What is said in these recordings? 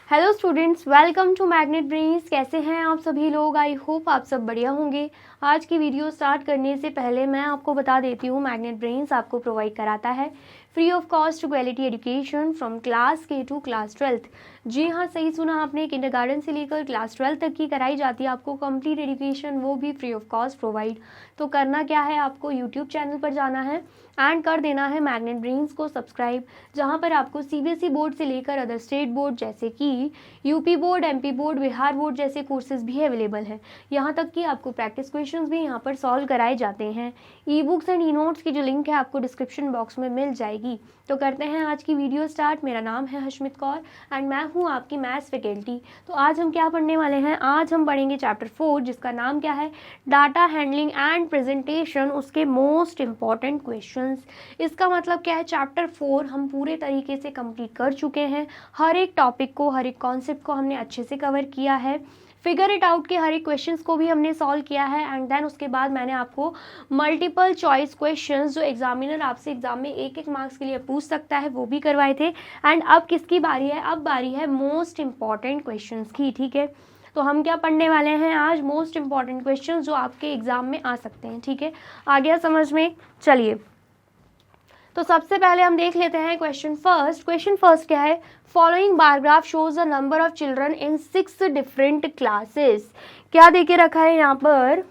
Hello students, welcome to Magnet Brains. कैसे हैं आप सभी लोग? आई होप आप सब बढ़िया होंगे। आज की वीडियो स्टार्ट करने से पहले मैं आपको बता देती हूँ, मैग्नेट ब्रेन्स आपको प्रोवाइड कराता है free of cost quality education from class के टू क्लास 12th। जी हाँ, सही सुना आपने, किंडरगार्टन से लेकर क्लास 12 तक की कराई जाती है आपको कंप्लीट एजुकेशन, वो भी फ्री ऑफ कॉस्ट प्रोवाइड। तो करना क्या है, आपको यूट्यूब चैनल पर जाना है एंड कर देना है मैग्नेट ब्रेन्स को सब्सक्राइब, जहाँ पर आपको सीबीएसई बोर्ड से लेकर अदर स्टेट बोर्ड जैसे कि UP board, MP board, Bihar board जैसे कोर्सेज भी अवेलेबल हैं। यहाँ तक कि आपको प्रैक्टिस क्वेश्चंस भी यहाँ पर सॉल्व कराए जाते हैं। E books and e notes की जो लिंक है आपको डिस्क्रिप्शन बॉक्स में मिल जाएगी। तो करते हैं आज की वीडियो स्टार्ट। मेरा नाम है हशमित कौर एंड मैं हूँ आपकी मैथ्स फैकल्टी। तो आज हम क्या पढ़ने वाले हैं? आज हम पढ़ेंगे चैप्टर 4, जिसका नाम क्या है, डाटा हैंडलिंग एंड प्रेजेंटेशन, उसके मोस्ट इंपॉर्टेंट क्वेश्चंस। इसका मतलब क्या है, चैप्टर 4 हम पूरे तरीके से कंप्लीट कर चुके हैं। हर एक टॉपिक को, हर एक कॉन्सेप्ट को हमने अच्छे से कवर किया है। फिगर इट आउट के हर एक क्वेश्चंस को भी हमने सॉल्व किया है एंड देन उसके बाद मैंने आपको मल्टीपल चॉइस क्वेश्चंस, जो एग्जामिनर आपसे एग्जाम में एक एक मार्क्स के लिए पूछ सकता है, वो भी करवाए थे। एंड अब किसकी बारी है? अब बारी है मोस्ट इंपॉर्टेंट क्वेश्चंस की। ठीक है, तो हम क्या पढ़ने वाले हैं आज? मोस्ट इंपॉर्टेंट क्वेश्चंस जो आपके एग्जाम में आ सकते हैं। ठीक है, आ गया समझ में? चलिए, तो सबसे पहले हम देख लेते हैं क्वेश्चन फर्स्ट। क्वेश्चन फर्स्ट क्या है? Following bar graph shows the number of children in 6 different classes. क्या देके रखा है यहाँ पर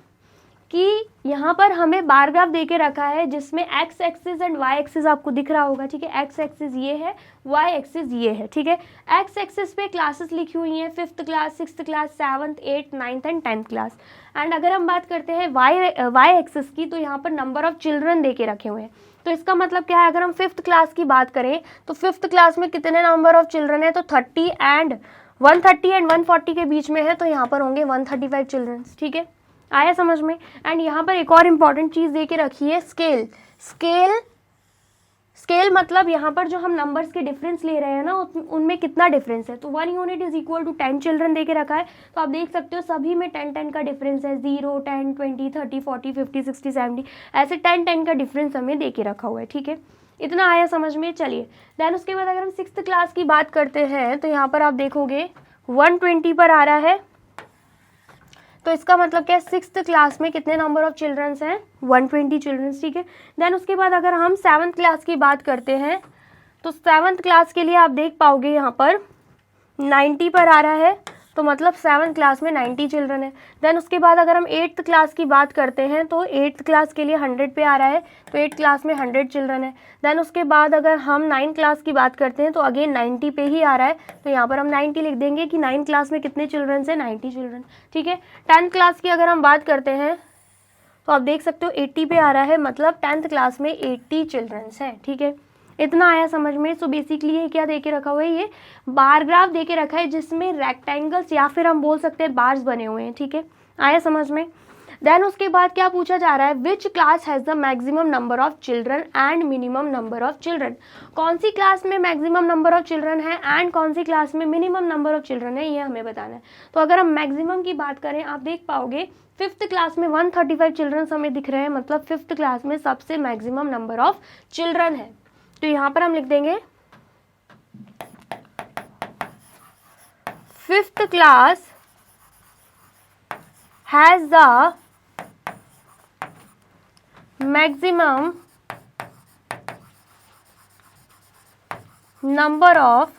कि यहाँ पर हमें बार ग्राफ देके रखा है जिसमें x axis and y axis आपको दिख रहा होगा। ठीक है, एक्स एक्सिस ये है, वाई एक्सिस ये है। ठीक है, एक्स एक्सिस पे क्लासेस लिखी हुई हैं, 5th class, 6th class, 7th, 8th, 9th and 10th class. And अगर हम बात करते हैं वाई एक्सिस की, तो यहाँ पर नंबर ऑफ चिल्ड्रन देके रखे हुए हैं। तो इसका मतलब क्या है, अगर हम 5th क्लास की बात करें तो 5th क्लास में कितने नंबर ऑफ चिल्ड्रन है? तो 30 एंड 130 एंड 140 के बीच में है, तो यहाँ पर होंगे 135 चिल्ड्रन। ठीक है, आया समझ में? एंड यहाँ पर एक और इम्पॉर्टेंट चीज़ दे के रखी है, स्केल मतलब यहाँ पर जो हम नंबर्स के डिफरेंस ले रहे हैं ना, उनमें कितना डिफरेंस है। तो 1 unit is equal to 10 children दे के रखा है। तो आप देख सकते हो सभी में 10-10 का डिफरेंस है। 0, 10, 20, 30, 40, 50, 60, 70, ऐसे 10-10 का डिफरेंस हमें दे के रखा हुआ है। ठीक है, इतना आया समझ में? चलिए, देन उसके बाद अगर हम 6th क्लास की बात करते हैं तो यहाँ पर आप देखोगे 120 पर आ रहा है। तो इसका मतलब क्या है, 6th क्लास में कितने नंबर ऑफ चिल्ड्रंस हैं? 120 चिल्ड्रंस। ठीक है, देन उसके बाद अगर हम 7th क्लास की बात करते हैं तो 7th क्लास के लिए आप देख पाओगे यहाँ पर 90 पर आ रहा है। तो मतलब 7th क्लास में 90 चिल्ड्रन है। देन उसके बाद अगर हम 8th क्लास की बात करते हैं तो 8th क्लास के लिए 100 पे आ रहा है। तो 8th क्लास में 100 चिल्ड्रन है। देन उसके बाद अगर हम 9th क्लास की बात करते हैं तो अगेन 90 पे ही आ रहा है। तो यहाँ पर हम 90 लिख देंगे कि 9th क्लास में कितने चिल्ड्रन है? 90 चिल्ड्रन। ठीक है, 10th क्लास की अगर हम बात करते हैं तो आप देख सकते हो 80 पे आ रहा है, मतलब 10th क्लास में 80 चिल्ड्रंस हैं। ठीक है, इतना आया समझ में? सो बेसिकली ये क्या देके रखा हुआ है, ये बार ग्राफ देके रखा है जिसमें रेक्टेंगल्स या फिर हम बोल सकते हैं बार्स बने हुए हैं। ठीक है, आया समझ में? देन उसके बाद क्या पूछा जा रहा है, which class has the maximum number of children and minimum number of children. कौन सी क्लास में मैक्सिमम नंबर ऑफ चिल्ड्रन है एंड कौन सी क्लास में मिनिमम नंबर ऑफ चिल्ड्रन है, ये हमें बताना है। तो अगर हम मैक्सिमम की बात करें, आप देख पाओगे 5th क्लास में 135 चिल्ड्रन हमें दिख रहे हैं, मतलब 5th क्लास में सबसे मैक्सिमम नंबर ऑफ चिल्ड्रन है। तो यहाँ पर हम लिख देंगे 5th class has the maximum number of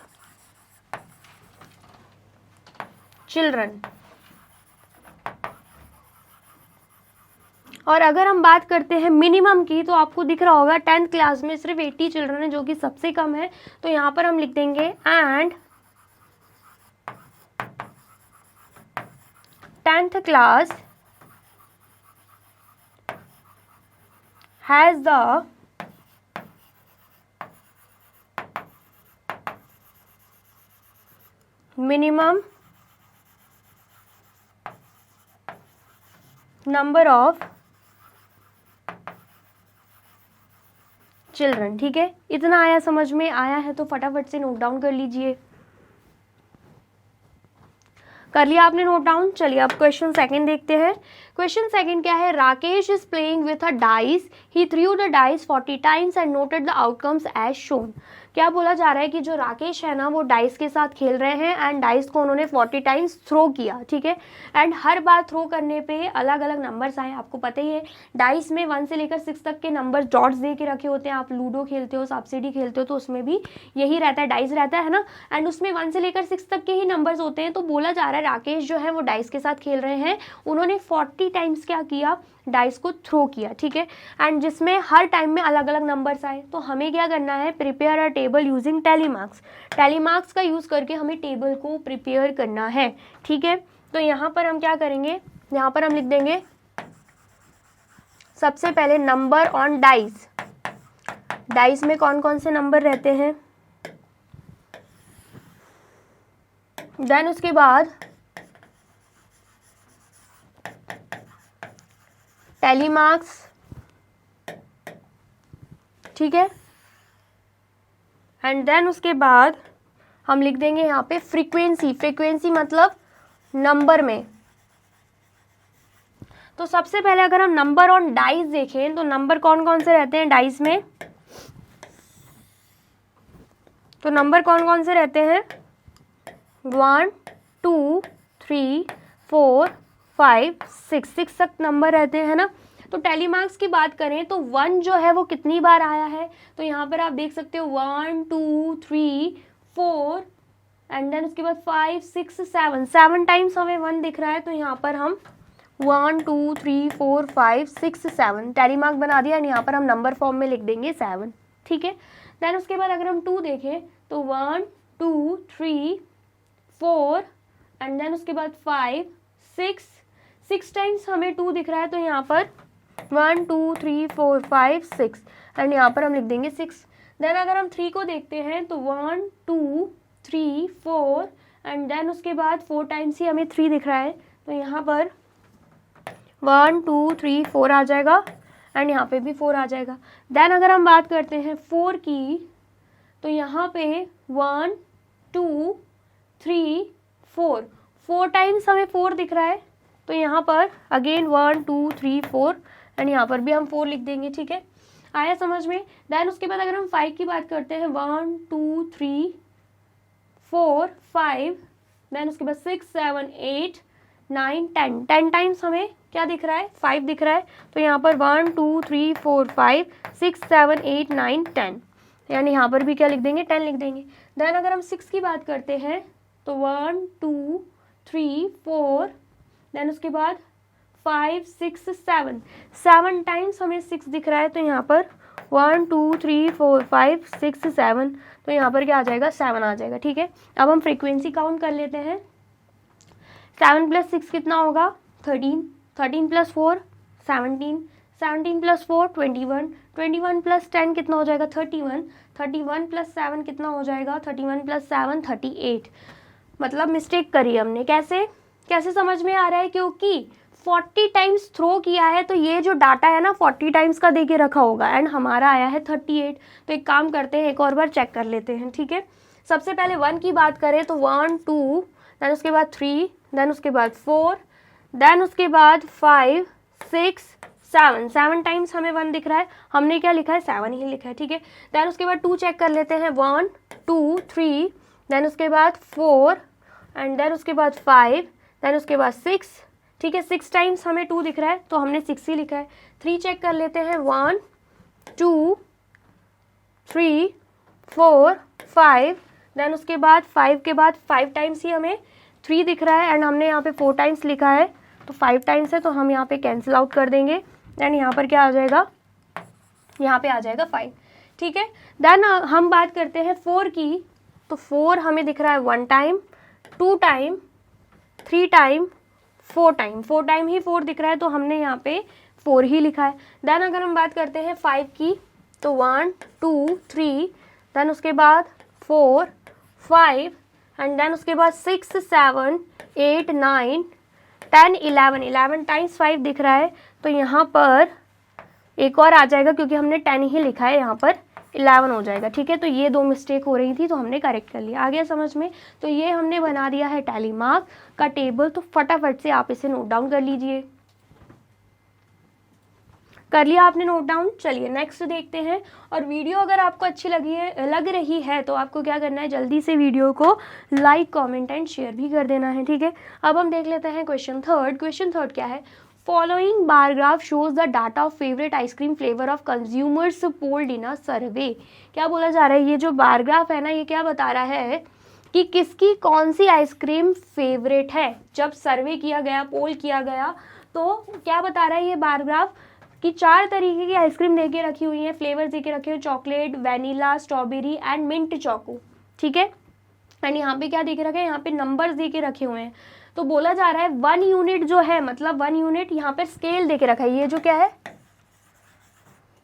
children. और अगर हम बात करते हैं मिनिमम की, तो आपको दिख रहा होगा 10th क्लास में सिर्फ 80 चिल्ड्रन है, जो कि सबसे कम है। तो यहाँ पर हम लिख देंगे and 10th class has the minimum number of children. ठीक है, इतना आया समझ में? आया है तो फटाफट से नोट डाउन कर लीजिए। कर लिया आपने नोट डाउन? चलिए अब क्वेश्चन सेकंड देखते हैं। क्वेश्चन सेकंड क्या है, Rakesh is playing with a dice, he threw the dice 40 times and noted the outcomes as shown. क्या बोला जा रहा है कि जो राकेश है ना वो डाइस के साथ खेल रहे हैं एंड डाइस को उन्होंने 40 टाइम्स थ्रो किया, ठीक है। एंड हर बार थ्रो करने पे अलग अलग नंबर्स आए, आपको पता ही है डाइस में 1 से लेकर 6 तक के नंबर डॉट्स दे के रखे होते हैं। आप लूडो खेलते हो, सांप सीढ़ी खेलते हो तो उसमें भी यही रहता है, डाइस रहता है ना, एंड उसमें 1 से लेकर 6 तक के ही नंबर्स होते हैं। तो बोला जा रहा है राकेश जो है वो डाइस के साथ खेल रहे हैं, उन्होंने 40 टाइम्स क्या किया, डाइस को थ्रो किया, ठीक है। एंड जिसमें हर टाइम में अलग अलग नंबर्स आए। तो हमें क्या करना है, prepare a table using tally marks. Tally marks का यूज़ करके हमें टेबल को प्रिपेयर करना है, ठीक है। तो यहाँ पर हम क्या करेंगे, यहाँ पर हम लिख देंगे सबसे पहले नंबर ऑन डाइस। डाइस में कौन कौन से नंबर रहते हैं, देन उसके बाद टैली मार्क्स, ठीक है। एंड देन उसके बाद हम लिख देंगे यहाँ पे फ्रीक्वेंसी। फ्रीक्वेंसी मतलब नंबर में। तो सबसे पहले अगर हम नंबर ऑन डाइस देखें तो नंबर कौन कौन से रहते हैं डाइस में, तो नंबर कौन कौन से रहते हैं, 1 2 3 4 5 6 तक नंबर रहते हैं ना। तो टैली मार्क्स की बात करें तो 1 जो है वो कितनी बार आया है, तो यहाँ पर आप देख सकते हो 1 2 3 4 एंड देन उसके बाद 5 6 7 टाइम्स हमें 1 दिख रहा है। तो यहाँ पर हम 1 2 3 4 5 6 7 टैली मार्क बना दिया एंड यहाँ पर हम नंबर फॉर्म में लिख देंगे 7, ठीक है। देन उसके बाद अगर हम 2 देखें तो 1 2 3 4 एंड देन उसके बाद 5 6 टाइम्स हमें 2 दिख रहा है। तो यहाँ पर 1 2 3 4 5 6 एंड यहाँ पर हम लिख देंगे 6। देन अगर हम 3 को देखते हैं तो 1 2 3 4 एंड देन उसके बाद 4 टाइम्स ही हमें 3 दिख रहा है। तो यहाँ पर 1 2 3 4 आ जाएगा एंड यहाँ पे भी 4 आ जाएगा। देन अगर हम बात करते हैं 4 की तो यहाँ पे 1 2 3 4 टाइम्स हमें 4 दिख रहा है। तो यहाँ पर अगेन 1 2 3 4 एंड यहाँ पर भी हम 4 लिख देंगे, ठीक है। आया समझ में। देन उसके बाद अगर हम 5 की बात करते हैं 1 2 3 4 5 देन उसके बाद 6 7 8 9 10 टाइम्स हमें क्या दिख रहा है, 5 दिख रहा है। तो यहाँ पर 1 2 3 4 5 6 7 8 9 10 यानी यहाँ पर भी क्या लिख देंगे, 10 लिख देंगे। देन अगर हम 6 की बात करते हैं तो 1 2 3 4 देन उसके बाद 5 6 7 टाइम्स हमें 6 दिख रहा है। तो यहाँ पर 1 2 3 4 5 6 7 तो यहाँ पर क्या आ जाएगा, 7 आ जाएगा, ठीक है। अब हम फ्रीक्वेंसी काउंट कर लेते हैं। 7 + 6 कितना होगा, 13 13 + 4 17 17 + 4 21 21 + 10 कितना हो जाएगा, 31 31 + 7 कितना हो जाएगा, 31 + 7 38। मतलब मिस्टेक करी हमने। कैसे समझ में आ रहा है, क्योंकि 40 टाइम्स थ्रो किया है तो ये जो डाटा है ना 40 टाइम्स का दे के रखा होगा एंड हमारा आया है 38। तो एक काम करते हैं, एक और बार चेक कर लेते हैं, ठीक है। सबसे पहले 1 की बात करें तो 1 2 देन उसके बाद 3 देन उसके बाद 4 देन उसके बाद 5 6 7 टाइम्स हमें 1 दिख रहा है। हमने क्या लिखा है, 7 ही लिखा है, ठीक है। देन उसके बाद 2 चेक कर लेते हैं, 1 2 3 देन उसके बाद 4 एंड देन उसके बाद 5 देन उसके बाद 6, ठीक है। 6 टाइम्स हमें 2 दिख रहा है तो हमने 6 ही लिखा है। 3 चेक कर लेते हैं, 1 2 3 4 5 देन उसके बाद 5 के बाद 5 टाइम्स ही हमें 3 दिख रहा है एंड हमने यहाँ पे 4 टाइम्स लिखा है। तो 5 टाइम्स है तो हम यहाँ पे कैंसिल आउट कर देंगे एंड यहाँ पर क्या आ जाएगा, यहाँ पे आ जाएगा 5, ठीक है। देन हम बात करते हैं 4 की तो 4 हमें दिख रहा है 1 टाइम 2 टाइम 3 टाइम 4 टाइम ही 4 दिख रहा है तो हमने यहाँ पे 4 ही लिखा है। देन अगर हम बात करते हैं 5 की तो 1 2 3 देन उसके बाद 4 5 एंड देन उसके बाद 6 7 8 9 10 11 टाइम्स 5 दिख रहा है। तो यहाँ पर एक और आ जाएगा क्योंकि हमने 10 ही लिखा है, यहाँ पर 11 हो जाएगा, ठीक है। तो ये 2 मिस्टेक हो रही थी तो हमने करेक्ट कर लिया। आ गया समझ में। तो ये हमने बना दिया है टैली मार्क का टेबल। तो फटाफट से आप इसे नोट डाउन कर लीजिए। कर लिया आपने नोट डाउन। चलिए नेक्स्ट देखते हैं। और वीडियो अगर आपको अच्छी लग रही है तो आपको क्या करना है, जल्दी से वीडियो को लाइक कमेंट एंड शेयर भी कर देना है, ठीक है। अब हम देख लेते हैं क्वेश्चन थर्ड। क्वेश्चन थर्ड क्या है, following bar graph shows the data of favourite ice cream flavour of consumers polled in a survey. क्या बोला जा रहा है, ये जो बार ग्राफ है ना, ये क्या बता रहा है कि किसकी कौन सी आइसक्रीम फेवरेट है। जब सर्वे किया गया, पोल किया गया, तो क्या बता रहा है ये बार ग्राफ कि 4 तरीके की आइसक्रीम देके रखी हुई है, फ्लेवर्स देके रखे हुए, chocolate, vanilla, strawberry and mint choco, ठीक है। एंड यहाँ पे क्या देके रखे हैं, यहाँ पे नंबर्स देके रखे हुए हैं। तो बोला जा रहा है 1 यूनिट जो है, मतलब 1 यूनिट यहाँ पे स्केल देके रखा है। ये जो क्या है,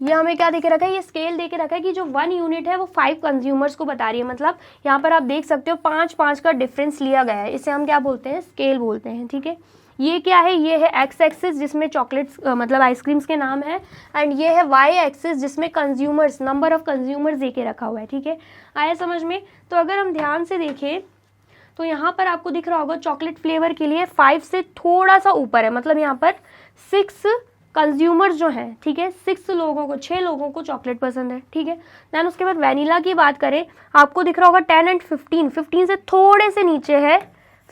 ये हमें क्या देके रखा है, ये स्केल देके रखा है कि जो 1 यूनिट है वो 5 कंज्यूमर्स को बता रही है। मतलब यहाँ पर आप देख सकते हो 5-5 का डिफरेंस लिया गया है। इसे हम क्या बोलते हैं, स्केल बोलते हैं, ठीक है। ये क्या है, ये है एक्स एक्सिस जिसमें चॉकलेट्स मतलब आइसक्रीम्स के नाम है, एंड ये है वाई एक्सिस जिसमें कंज्यूमर्स, नंबर ऑफ कंज्यूमर्स देके रखा हुआ है, ठीक है। आया समझ में। तो अगर हम ध्यान से देखें तो यहाँ पर आपको दिख रहा होगा चॉकलेट फ्लेवर के लिए 5 से थोड़ा सा ऊपर है, मतलब यहाँ पर 6 कंज्यूमर्स जो हैं, ठीक है, 6 लोगों को चॉकलेट पसंद है, ठीक है। देन उसके बाद वैनिला की बात करें, आपको दिख रहा होगा 10 एंड 15 से थोड़े से नीचे है,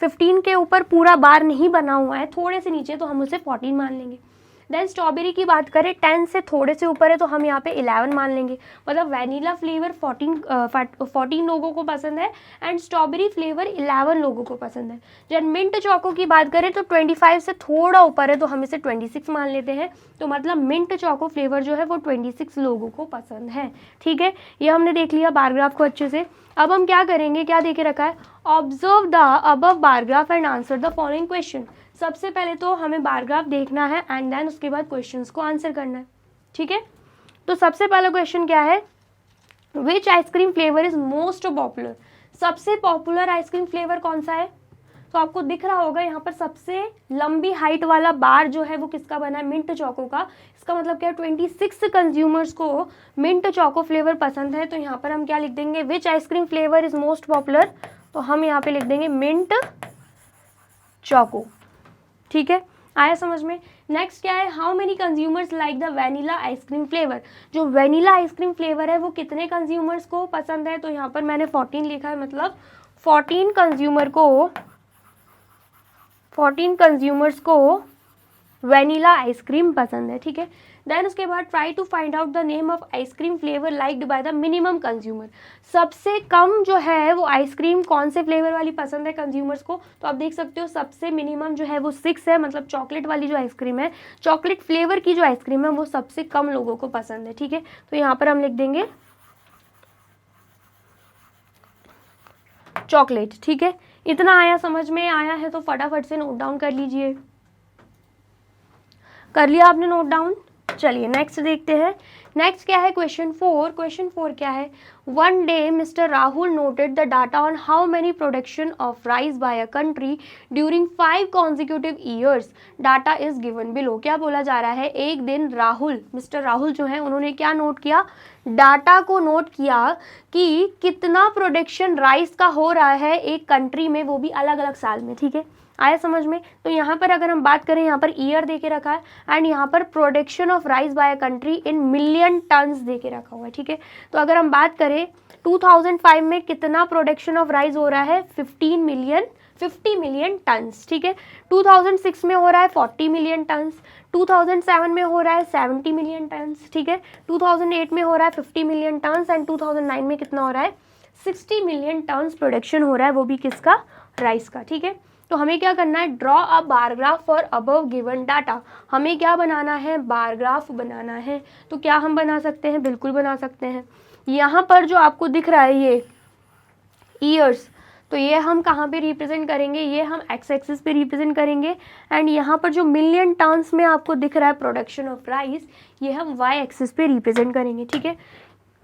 15 के ऊपर पूरा बार नहीं बना हुआ है, थोड़े से नीचे, तो हम उसे 14 मान लेंगे। देन स्ट्रॉबेरी की बात करें, 10 से थोड़े से ऊपर है तो हम यहाँ पे 11 मान लेंगे। मतलब वैनिला फ्लेवर 14 लोगों को पसंद है एंड स्ट्रॉबेरी फ्लेवर 11 लोगों को पसंद है। जब मिंट चोको की बात करें तो 25 से थोड़ा ऊपर है तो हम इसे 26 मान लेते हैं। तो मतलब मिंट चोको फ्लेवर जो है वो 26 लोगों को पसंद है, ठीक है। ये हमने देख लिया बार ग्राफ को अच्छे से। अब हम क्या करेंगे, क्या देखे रखा है, observe the above bar graph and answer the following question. सबसे पहले तो हमें बार ग्राफ देखना है एंड देन उसके बाद क्वेश्चंस को आंसर करना है, ठीक है। तो सबसे पहला क्वेश्चन क्या है, which ice cream flavour is most popular. सबसे पॉपुलर आइसक्रीम फ्लेवर कौन सा है। तो आपको दिख रहा होगा यहाँ पर सबसे लंबी हाइट वाला बार जो है वो किसका बना है, मिंट चोको का। इसका मतलब क्या है, 26 कंज्यूमर्स को मिंट चोको फ्लेवर पसंद है। तो यहाँ पर हम क्या लिख देंगे, which ice cream flavour is most popular, तो हम यहाँ पे लिख देंगे मिंट चोको, ठीक है। आया समझ में। नेक्स्ट क्या है, how many consumers like the vanilla ice cream flavour. जो वैनिला आइसक्रीम फ्लेवर है वो कितने कंज्यूमर्स को पसंद है, तो यहाँ पर मैंने 14 लिखा है, मतलब 14 कंज्यूमर्स को वैनिला आइसक्रीम पसंद है, ठीक है। देन उसके बाद try to find out the name of ice cream flavour liked by the minimum consumer. सबसे कम जो है वो आइसक्रीम कौन से फ्लेवर वाली पसंद है कंज्यूमर्स को, तो आप देख सकते हो सबसे मिनिमम जो है वो 6 है, मतलब चॉकलेट वाली जो आइसक्रीम है, चॉकलेट फ्लेवर की जो आइसक्रीम है वो सबसे कम लोगों को पसंद है, ठीक है। तो यहाँ पर हम लिख देंगे चॉकलेट, ठीक है। इतना आया समझ में, आया है तो फटाफट से नोट डाउन कर लीजिए। कर लिया आपने नोट डाउन। चलिए नेक्स्ट देखते हैं। नेक्स्ट क्या है, क्वेश्चन 4। क्वेश्चन 4 क्या है, one day mister Rahul noted the data on how many production of rice by a country during 5 consecutive years, data is given below. क्या बोला जा रहा है, एक दिन मिस्टर राहुल जो है उन्होंने क्या नोट किया, डाटा को नोट किया कि कितना प्रोडक्शन राइस का हो रहा है एक कंट्री में, वो भी अलग अलग साल में, ठीक है। आया समझ में। तो यहाँ पर अगर हम बात करें, यहाँ पर ईयर देके रखा है एंड यहाँ पर production of rice by a country in million tons देके रखा हुआ है, ठीक है। तो अगर हम बात करें 2005 में कितना प्रोडक्शन ऑफ राइस हो रहा है, 50 मिलियन टन्स, ठीक है। 2006 में हो रहा है 40 मिलियन टन्स, 2007 में हो रहा है 70 मिलियन टन्स, ठीक है। 2008 में हो रहा है 50 मिलियन टन्स एंड 2009 में कितना हो रहा है, 60 मिलियन टन्स प्रोडक्शन हो रहा है, वो भी किसका, राइस का, ठीक है। तो हमें क्या करना है, draw a bar graph for above given data. हमें क्या बनाना है, बार ग्राफ बनाना है। तो क्या हम बना सकते हैं, बिल्कुल बना सकते हैं। यहाँ पर जो आपको दिख रहा है ये ईयर्स, तो ये हम कहाँ पे रिप्रेजेंट करेंगे, ये हम एक्स एक्सिस पे रिप्रेजेंट करेंगे एंड यहाँ पर जो मिलियन टन्स में आपको दिख रहा है प्रोडक्शन ऑफ राइस, ये हम वाई एक्सिस पे रिप्रेजेंट करेंगे, ठीक है।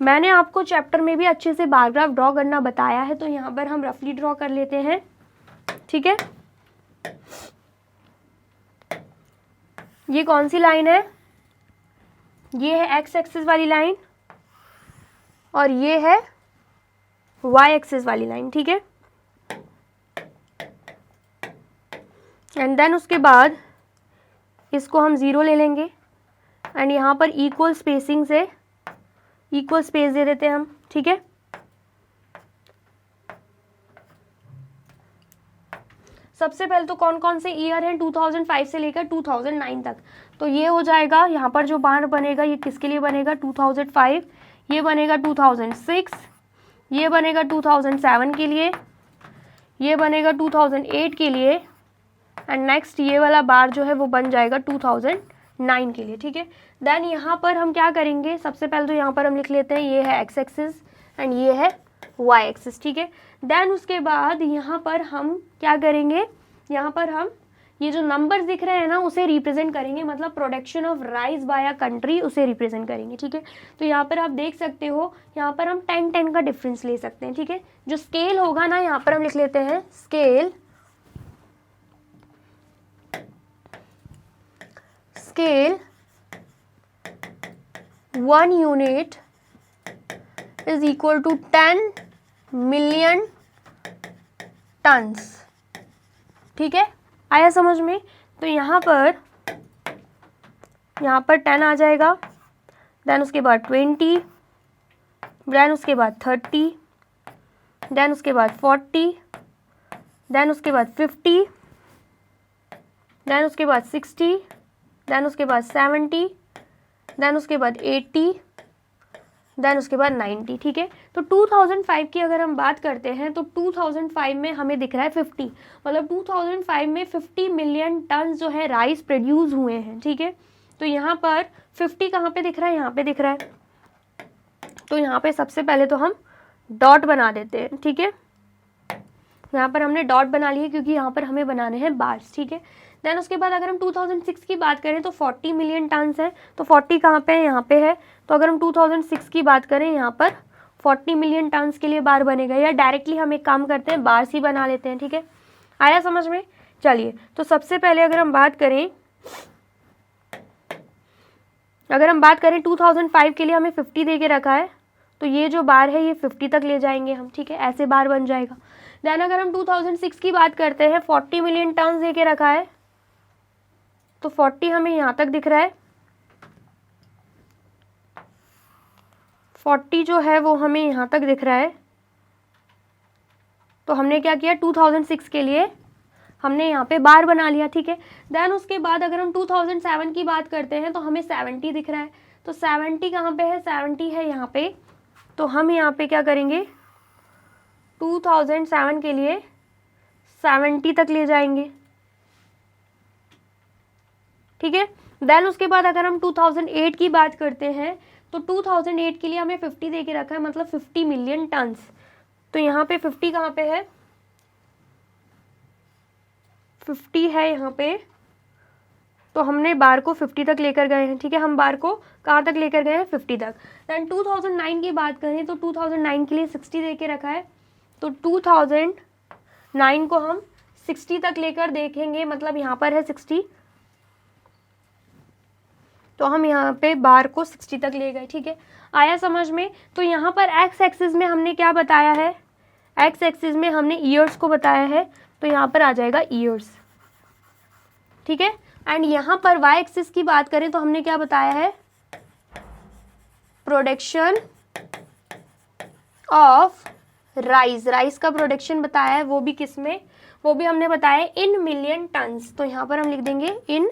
मैंने आपको चैप्टर में भी अच्छे से बार ग्राफ ड्रॉ करना बताया है, तो यहाँ पर हम रफली ड्रॉ कर लेते हैं, ठीक है। ये कौन सी लाइन है, ये है एक्स एक्सिस वाली लाइन और ये है वाई एक्सिस वाली लाइन, ठीक है। एंड देन उसके बाद इसको हम 0 ले लेंगे एंड यहाँ पर इक्वल स्पेसिंग से इक्वल स्पेस दे देते हैं हम, ठीक है। सबसे पहले तो कौन कौन से ईयर हैं 2005 से लेकर 2009 तक, तो ये हो जाएगा, यहाँ पर जो बार बनेगा ये किसके लिए बनेगा 2005, ये बनेगा 2006, ये बनेगा 2007 के लिए, ये बनेगा 2008 के लिए, एंड नेक्स्ट ये वाला बार जो है वो बन जाएगा 2009 के लिए, ठीक है। देन यहाँ पर हम क्या करेंगे, सबसे पहले तो यहाँ पर हम लिख लेते हैं ये है एक्स एक्सिस एंड ये है वाई एक्सिस, ठीक है। देन उसके बाद यहाँ पर हम क्या करेंगे, यहाँ पर हम ये जो नंबर्स दिख रहे हैं ना उसे रिप्रेजेंट करेंगे, मतलब production of rice by a country उसे रिप्रेजेंट करेंगे, ठीक है। तो यहाँ पर आप देख सकते हो, यहाँ पर हम 10-10 का डिफरेंस ले सकते हैं, ठीक है। जो स्केल होगा ना यहाँ पर हम लिख लेते हैं scale, scale 1 unit is equal to 10 million tons, ठीक है, आया समझ में। तो यहाँ पर 10 आ जाएगा, देन उसके बाद 20, देन उसके बाद 30, देन उसके बाद 40, देन उसके बाद 50, देन उसके बाद 60, देन उसके बाद 70, देन उसके बाद 80, देन उसके बाद 90, ठीक है। तो 2005 की अगर हम बात करते हैं तो 2005 में हमें दिख रहा है 50, मतलब 2005 में 50 मिलियन टन जो है राइस प्रोड्यूस हुए हैं, ठीक है। तो यहाँ पर 50 कहाँ पे दिख रहा है, यहाँ पे दिख रहा है, तो यहाँ पे सबसे पहले तो हम डॉट बना देते हैं, ठीक है। यहाँ पर हमने डॉट बना लिया क्योंकि यहाँ पर हमें बनाने हैं बार्स, ठीक है। देन उसके बाद अगर हम 2006 की बात करें तो 40 मिलियन टन्स है, तो 40 कहाँ पे है, यहाँ पे है। तो अगर हम 2006 की बात करें यहाँ पर 40 मिलियन टन्स के लिए बार बनेगा, या डायरेक्टली हम एक काम करते हैं बार्स ही बना लेते हैं, ठीक है। आया समझ में। चलिए, तो सबसे पहले अगर हम बात करें 2005 के लिए हमें 50 दे के रखा है, तो ये जो बार है ये 50 तक ले जाएंगे हम, ठीक है, ऐसे बार बन जाएगा। देन अगर हम 2006 की बात करते हैं 40 मिलियन टन्स दे के रखा है, तो 40 हमें यहाँ तक दिख रहा है, 40 जो है वो हमें यहाँ तक दिख रहा है। तो हमने क्या किया, 2006 के लिए हमने यहाँ पे बार बना लिया, ठीक है। देन उसके बाद अगर हम 2007 की बात करते हैं तो हमें 70 दिख रहा है, तो 70 कहाँ पे है, 70 है यहाँ पे। तो हम यहाँ पे क्या करेंगे, 2007 के लिए 70 तक ले जाएंगे, ठीक है। देन उसके बाद अगर हम 2008 की बात करते हैं तो 2008 के लिए हमें 50 दे के रखा है, मतलब 50 मिलियन टन्स। तो यहाँ पे 50 कहाँ पे है, 50 है यहाँ पे, तो हमने बार को 50 तक लेकर गए हैं, ठीक है। हम बार को कहाँ तक लेकर गए हैं, 50 तक। देन 2009 की बात करें तो 2009 के लिए 60 दे के रखा है, तो 2009 को हम 60 तक लेकर देखेंगे, मतलब यहाँ पर है 60, तो हम यहाँ पे बार को 60 तक ले गए, ठीक है। आया समझ में। तो यहाँ पर एक्स एक्सिस में हमने क्या बताया है, एक्स एक्सिस में हमने ईयर्स को बताया है, तो यहाँ पर आ जाएगा ईयर्स, ठीक है। एंड यहाँ पर वाई एक्सिस की बात करें तो हमने क्या बताया है, प्रोडक्शन ऑफ राइस, राइस का प्रोडक्शन बताया है, वो भी किस में, वो भी हमने बताया है इन मिलियन टन्स। तो यहाँ पर हम लिख देंगे इन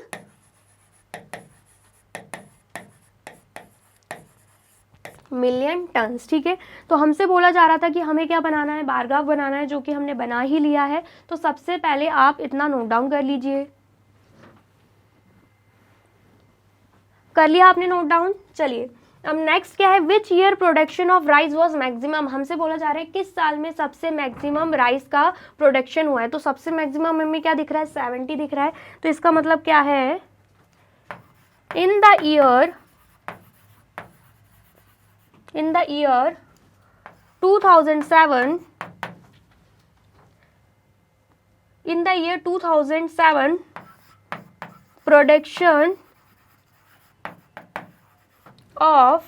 मिलियन टन्स, ठीक है। तो हमसे बोला जा रहा था कि हमें क्या बनाना है, बार ग्राफ बनाना है, जो कि हमने बना ही लिया है। तो सबसे पहले आप इतना नोट डाउन कर लीजिए, कर लिया आपने नोट डाउन। चलिए, अब नेक्स्ट क्या है, which year production of rice was maximum. हमसे बोला जा रहा है किस साल में सबसे मैक्सिमम राइस का प्रोडक्शन हुआ है। तो सबसे मैक्सिमम हमें क्या दिख रहा है, 70 दिख रहा है। तो इसका मतलब क्या है, in the year 2007, in the year 2007 production of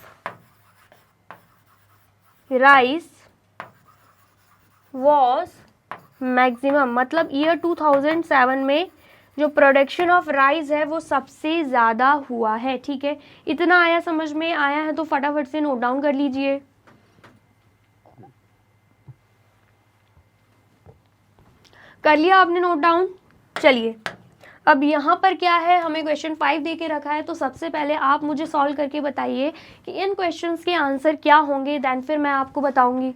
rice was maximum, मतलब ईयर 2007 में जो प्रोडक्शन ऑफ राइस है वो सबसे ज़्यादा हुआ है। ठीक है, इतना आया, समझ में आया है तो फटाफट से नोट डाउन कर लीजिए। कर लिया आपने नोट डाउन? चलिए, अब यहाँ पर क्या है, हमें क्वेश्चन 5 दे के रखा है, तो सबसे पहले आप मुझे सॉल्व करके बताइए कि इन क्वेश्चंस के आंसर क्या होंगे, देन फिर मैं आपको बताऊंगी।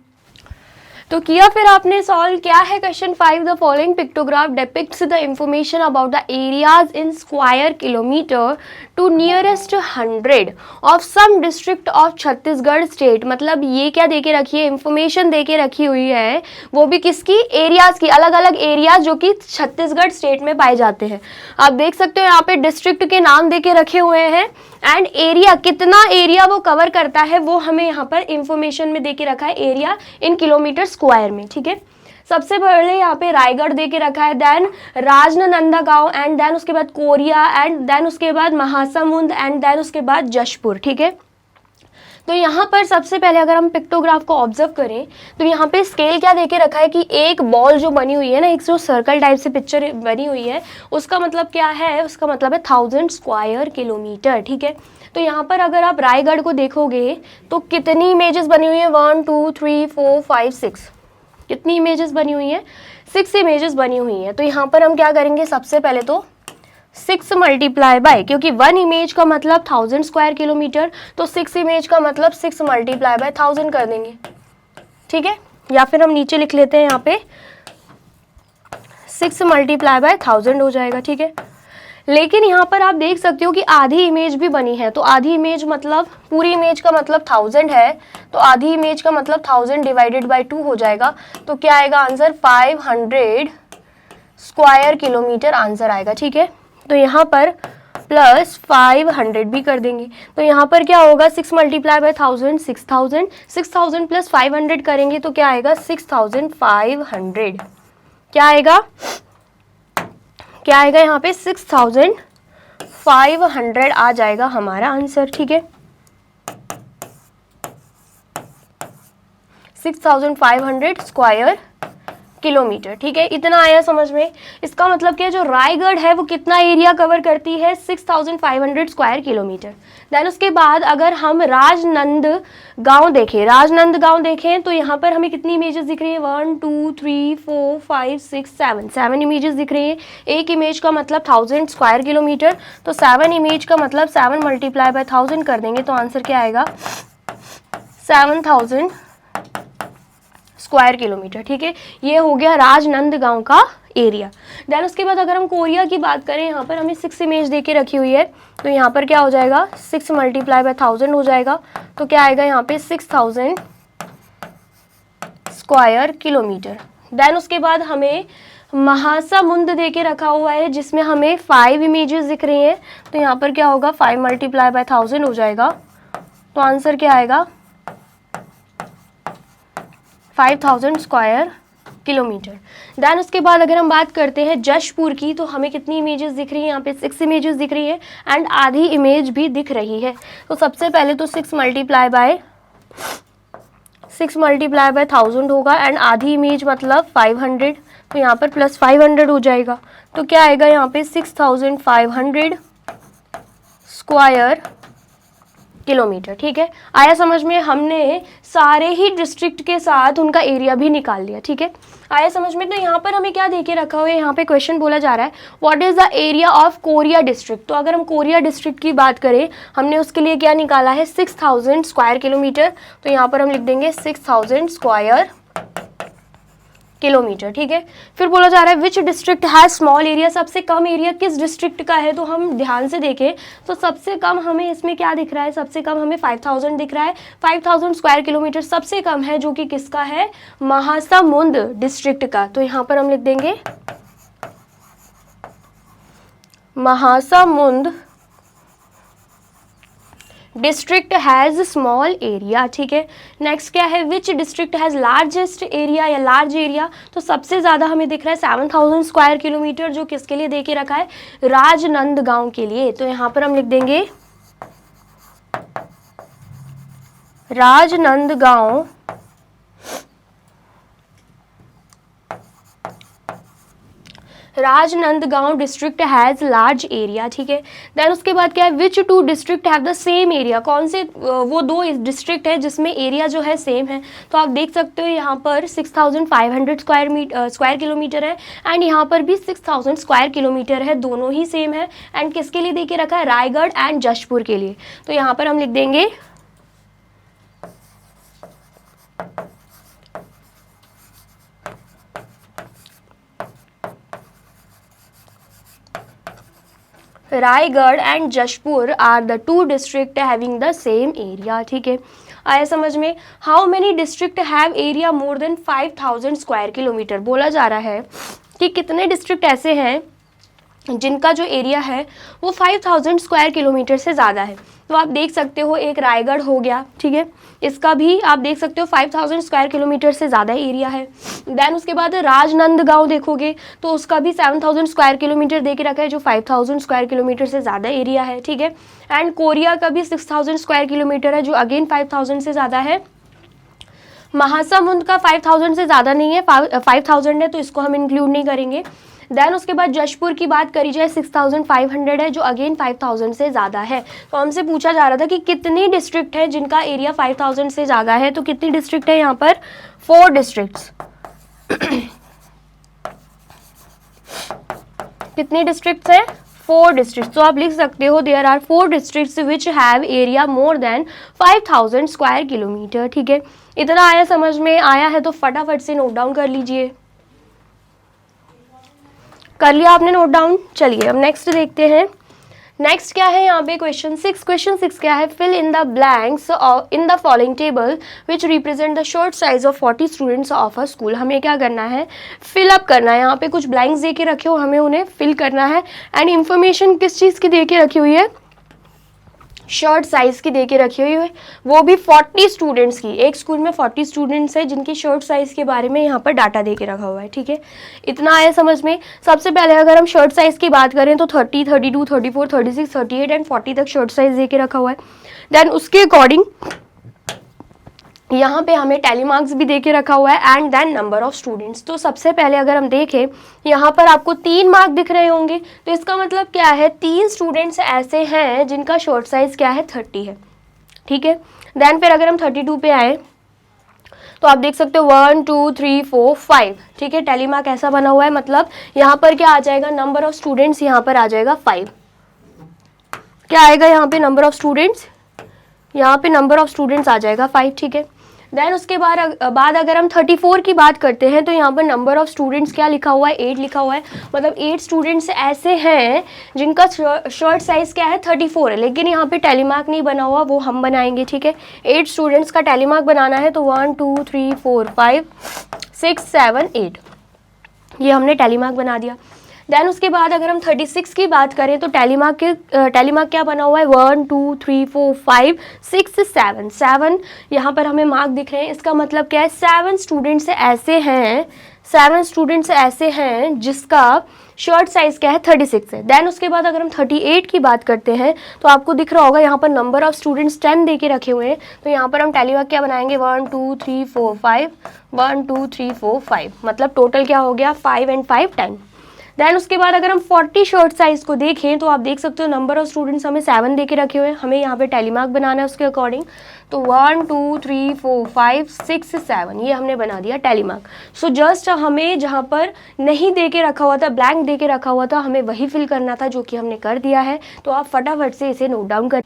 तो किया फिर आपने सॉल्व, क्या है question 5, the following pictograph depicts the information about the areas in square kilometre to nearest 100 of some district of Chhattisgarh state. मतलब ये क्या देके रखी है, इंफॉर्मेशन देके रखी हुई है, वो भी किसकी, एरियाज की, अलग अलग एरियाज जो कि छत्तीसगढ़ स्टेट में पाए जाते हैं। आप देख सकते हो यहाँ पे डिस्ट्रिक्ट के नाम देके रखे हुए हैं एंड एरिया, कितना एरिया वो कवर करता है वो हमें यहाँ पर इंफॉर्मेशन में देके रखा है, एरिया इन किलोमीटर स्क्वायर में। ठीक है, सबसे पहले यहाँ पे रायगढ़ देके रखा है, देन राजनांदगांव एंड देन उसके बाद कोरिया एंड देन उसके बाद महासमुंद एंड देन उसके बाद जशपुर। ठीक है, तो यहाँ पर सबसे पहले अगर हम पिक्टोग्राफ को ऑब्जर्व करें तो यहाँ पे स्केल क्या देके रखा है कि एक बॉल जो बनी हुई है ना, एक जो सर्कल टाइप से पिक्चर बनी हुई है, उसका मतलब क्या है, उसका मतलब है 1000 स्क्वायर किलोमीटर। ठीक है, तो यहाँ पर अगर आप रायगढ़ को देखोगे तो कितनी इमेजेस बनी हुई है, 1 2 3 4 5 6, कितनी इमेजेस बनी हुई है, 6 इमेजेस बनी हुई है। तो यहाँ पर हम क्या करेंगे, सबसे पहले तो 6 मल्टीप्लाई बाय, क्योंकि 1 इमेज का मतलब 1000 स्क्वायर किलोमीटर, तो 6 इमेज का मतलब 6 मल्टीप्लाई बाय 1000 कर देंगे। ठीक है, या फिर हम नीचे लिख लेते हैं यहाँ पे 6 मल्टीप्लाई बाय 1000 हो जाएगा। ठीक है, लेकिन यहाँ पर आप देख सकते हो कि आधी इमेज भी बनी है, तो आधी इमेज मतलब, पूरी इमेज का मतलब 1000 है, तो आधी इमेज का मतलब 1000 डिवाइडेड बाय 2 हो जाएगा। तो क्या आएगा आंसर, 500 स्क्वायर किलोमीटर आंसर आएगा। ठीक है, तो यहाँ पर प्लस 500 भी कर देंगे, तो यहाँ पर क्या होगा, 6 मल्टीप्लाई बाय 1000 6000, 6000 प्लस 500 करेंगे तो क्या आएगा, 6500। क्या आएगा, क्या आएगा यहाँ पे, 6500 आ जाएगा हमारा आंसर। ठीक है, 6500 स्क्वायर किलोमीटर। ठीक है, इतना आया समझ में। इसका मतलब क्या है, जो रायगढ़ है वो कितना एरिया कवर करती है, 6500 स्क्वायर किलोमीटर। देन उसके बाद अगर हम राजनांदगांव देखें तो यहाँ पर हमें कितनी इमेजेस दिख रही है, 1 2 3 4 5 6 7 इमेजेस दिख रही है। एक इमेज का मतलब 1000 स्क्वायर किलोमीटर, तो 7 इमेज का मतलब 7 मल्टीप्लाई बाय 1000 कर देंगे तो आंसर क्या आएगा, 7000 स्क्वायर किलोमीटर। ठीक है, ये हो गया राजनांदगांव का एरिया। देन उसके बाद अगर हम कोरिया की बात करें, यहाँ पर हमें 6 इमेज देके रखी हुई है, तो यहाँ पर क्या हो जाएगा, 6 मल्टीप्लाई बाय 1000 हो जाएगा, तो क्या आएगा यहाँ पे 6000 स्क्वायर किलोमीटर। देन उसके बाद हमें महासमुंद देके रखा हुआ है जिसमें हमें 5 इमेजेस दिख रही हैं, तो यहाँ पर क्या होगा, 5 मल्टीप्लाई बाय 1000 हो जाएगा, तो आंसर क्या आएगा, 5000 स्क्वायर किलोमीटर। देन उसके बाद अगर हम बात करते हैं जशपुर की, तो हमें कितनी इमेजेस दिख रही है, यहाँ पे 6 इमेजेस दिख रही है एंड आधी इमेज भी दिख रही है। तो सबसे पहले तो 6 मल्टीप्लाई बाय 1000 होगा एंड आधी इमेज मतलब 500, तो यहाँ पर प्लस 500 हो जाएगा, तो क्या आएगा यहाँ पे 6500 स्क्वायर किलोमीटर। ठीक है, आया समझ में, हमने सारे ही डिस्ट्रिक्ट के साथ उनका एरिया भी निकाल लिया। ठीक है, आया समझ में। तो यहाँ पर हमें क्या देके रखा हुआ है, यहाँ पे क्वेश्चन बोला जा रहा है what is the area of Korea district. तो अगर हम कोरिया डिस्ट्रिक्ट की बात करें, हमने उसके लिए क्या निकाला है, 6000 स्क्वायर किलोमीटर, तो यहाँ पर हम लिख देंगे 6000 स्क्वायर किलोमीटर। ठीक है, फिर बोला जा रहा है which district has small area, सबसे कम एरिया किस डिस्ट्रिक्ट का है, तो हम ध्यान से देखें तो सबसे कम हमें इसमें क्या दिख रहा है, सबसे कम हमें 5000 दिख रहा है। 5000 स्क्वायर किलोमीटर सबसे कम है, जो कि किसका है, महासमुंद डिस्ट्रिक्ट का, तो यहाँ पर हम लिख देंगे Mahasamund district has small area. ठीक है, नेक्स्ट क्या है, which district has largest area या लार्ज एरिया, तो सबसे ज़्यादा हमें दिख रहा है 7000 स्क्वायर किलोमीटर, जो किसके लिए दे के रखा है, राजनांदगांव के लिए, तो यहाँ पर हम लिख देंगे Rajnandgaon Rajnandgaon district has large area, ठीक है। देन उसके बाद क्या है, which two district have the same area, कौन से वो दो डिस्ट्रिक्ट है जिसमें एरिया जो है सेम है। तो आप देख सकते हो यहाँ पर 6500 स्क्वायर किलोमीटर है एंड यहाँ पर भी 6000 स्क्वायर किलोमीटर है, दोनों ही सेम है। एंड किसके लिए दे के रखा है, रायगढ़ एंड जशपुर के लिए। तो यहाँ पर हम लिख देंगे Raigarh and Jashpur are the two district having the same area, ठीक है। आया समझ में। How many district have area more than 5000 square kilometre, बोला जा रहा है कि कितने डिस्ट्रिक्ट ऐसे हैं जिनका जो एरिया है वो 5000 स्क्वायर किलोमीटर से ज़्यादा है। तो आप देख सकते हो एक रायगढ़ हो गया, ठीक है, इसका भी आप देख सकते हो 5000 स्क्वायर किलोमीटर से ज़्यादा एरिया है। देन उसके बाद राजनंदगांव देखोगे तो उसका भी 7000 स्क्वायर किलोमीटर दे के रखा है, जो 5000 स्क्वायर किलोमीटर से ज़्यादा एरिया है, ठीक है। एंड कोरिया का भी 6000 स्क्वायर किलोमीटर है, जो अगेन 5000 से ज़्यादा है। महासमुंद का 5000 से ज़्यादा नहीं है, 5000 है, तो इसको हम इंक्लूड नहीं करेंगे। देन उसके बाद जशपुर की बात करी जाए 6500 है, जो अगेन 5000 से ज़्यादा है। तो हमसे पूछा जा रहा था कि कितनी डिस्ट्रिक्ट है जिनका एरिया 5000 से ज़्यादा है। तो कितनी डिस्ट्रिक्ट है यहाँ पर, 4 डिस्ट्रिक्ट्स। कितनी डिस्ट्रिक्ट्स है, 4 डिस्ट्रिक्ट्स। तो आप लिख सकते हो there are 4 districts which have area more than 5000 square kilometre, ठीक है। इतना आया समझ में, आया है तो फटाफट से नोट डाउन कर लीजिए। कर लिया आपने नोट डाउन। चलिए अब नेक्स्ट देखते हैं। नेक्स्ट क्या है यहाँ पे, क्वेश्चन 6 क्या है, fill in the blanks in the following table which represent the short size of 40 students of a school. हमें क्या करना है, फिल अप करना है। यहाँ पे कुछ ब्लैंक्स दे के रखे हो, हमें उन्हें फिल करना है। एंड इन्फॉर्मेशन किस चीज़ की दे के रखी हुई है, शर्ट साइज की दे के रखी हुई है, वो भी 40 स्टूडेंट्स की। एक स्कूल में 40 स्टूडेंट्स है जिनकी शर्ट साइज के बारे में यहाँ पर डाटा दे के रखा हुआ है, ठीक है। इतना आया समझ में। सबसे पहले अगर हम शर्ट साइज की बात करें तो 30, 32, 34, 36, 38 एंड 40 तक शर्ट साइज दे के रखा हुआ है। देन उसके अकॉर्डिंग यहाँ पे हमें टेली मार्क्स भी दे के रखा हुआ है and then number of students. तो सबसे पहले अगर हम देखें यहाँ पर आपको 3 मार्क दिख रहे होंगे, तो इसका मतलब क्या है, 3 स्टूडेंट्स ऐसे हैं जिनका शॉर्ट साइज क्या है, 30 है, ठीक है। देन फिर अगर हम 32 पे आए तो आप देख सकते हो 1 2 3 4 5, ठीक है। टेली मार्क ऐसा बना हुआ है, मतलब यहाँ पर क्या आ जाएगा, नंबर ऑफ स्टूडेंट्स यहाँ पर आ जाएगा 5। क्या आएगा यहाँ पे, नंबर ऑफ स्टूडेंट्स, यहाँ पे नंबर ऑफ स्टूडेंट्स आ जाएगा 5, ठीक है। देन उसके बाद अगर हम 34 की बात करते हैं तो यहाँ पर नंबर ऑफ स्टूडेंट्स क्या लिखा हुआ है, 8 लिखा हुआ है। मतलब 8 स्टूडेंट्स ऐसे हैं जिनका शर्ट साइज क्या है, 34 है, लेकिन यहाँ पे टेली मार्क नहीं बना हुआ, वो हम बनाएंगे, ठीक है। 8 स्टूडेंट्स का टेली मार्क बनाना है तो 1 2 3 4 5 6 7 8, ये हमने टेली मार्क बना दिया। देन उसके बाद अगर हम 36 की बात करें तो टेली मार्क क्या बना हुआ है, 1 2 3 4 5 6 7 7 यहाँ पर हमें मार्क दिख रहे हैं। इसका मतलब क्या है, 7 स्टूडेंट्स ऐसे हैं जिसका शर्ट साइज क्या है, 36 है। देन उसके बाद अगर हम 38 की बात करते हैं तो आपको दिख रहा होगा यहाँ पर नंबर ऑफ स्टूडेंट्स 10 दे के रखे हुए हैं। तो यहाँ पर हम टेली मार्क क्या बनाएंगे, 1 2 3 4 5 1 2 3 4 5, मतलब टोटल क्या हो गया, 5 एंड 5 10। देन उसके बाद अगर हम 40 शर्ट साइज को देखें तो आप देख सकते हो नंबर ऑफ स्टूडेंट्स हमें 7 दे के रखे हुए हैं, हमें यहाँ पे टेली मार्क बनाना है उसके अकॉर्डिंग। तो 1 2 3 4 5 6 7 ये हमने बना दिया टेली मार्क। सो जस्ट हमें जहाँ पर नहीं दे के रखा हुआ था, ब्लैंक दे के रखा हुआ था, हमें वही फिल करना था, जो कि हमने कर दिया है। तो आप फटाफट से इसे नोट डाउन कर,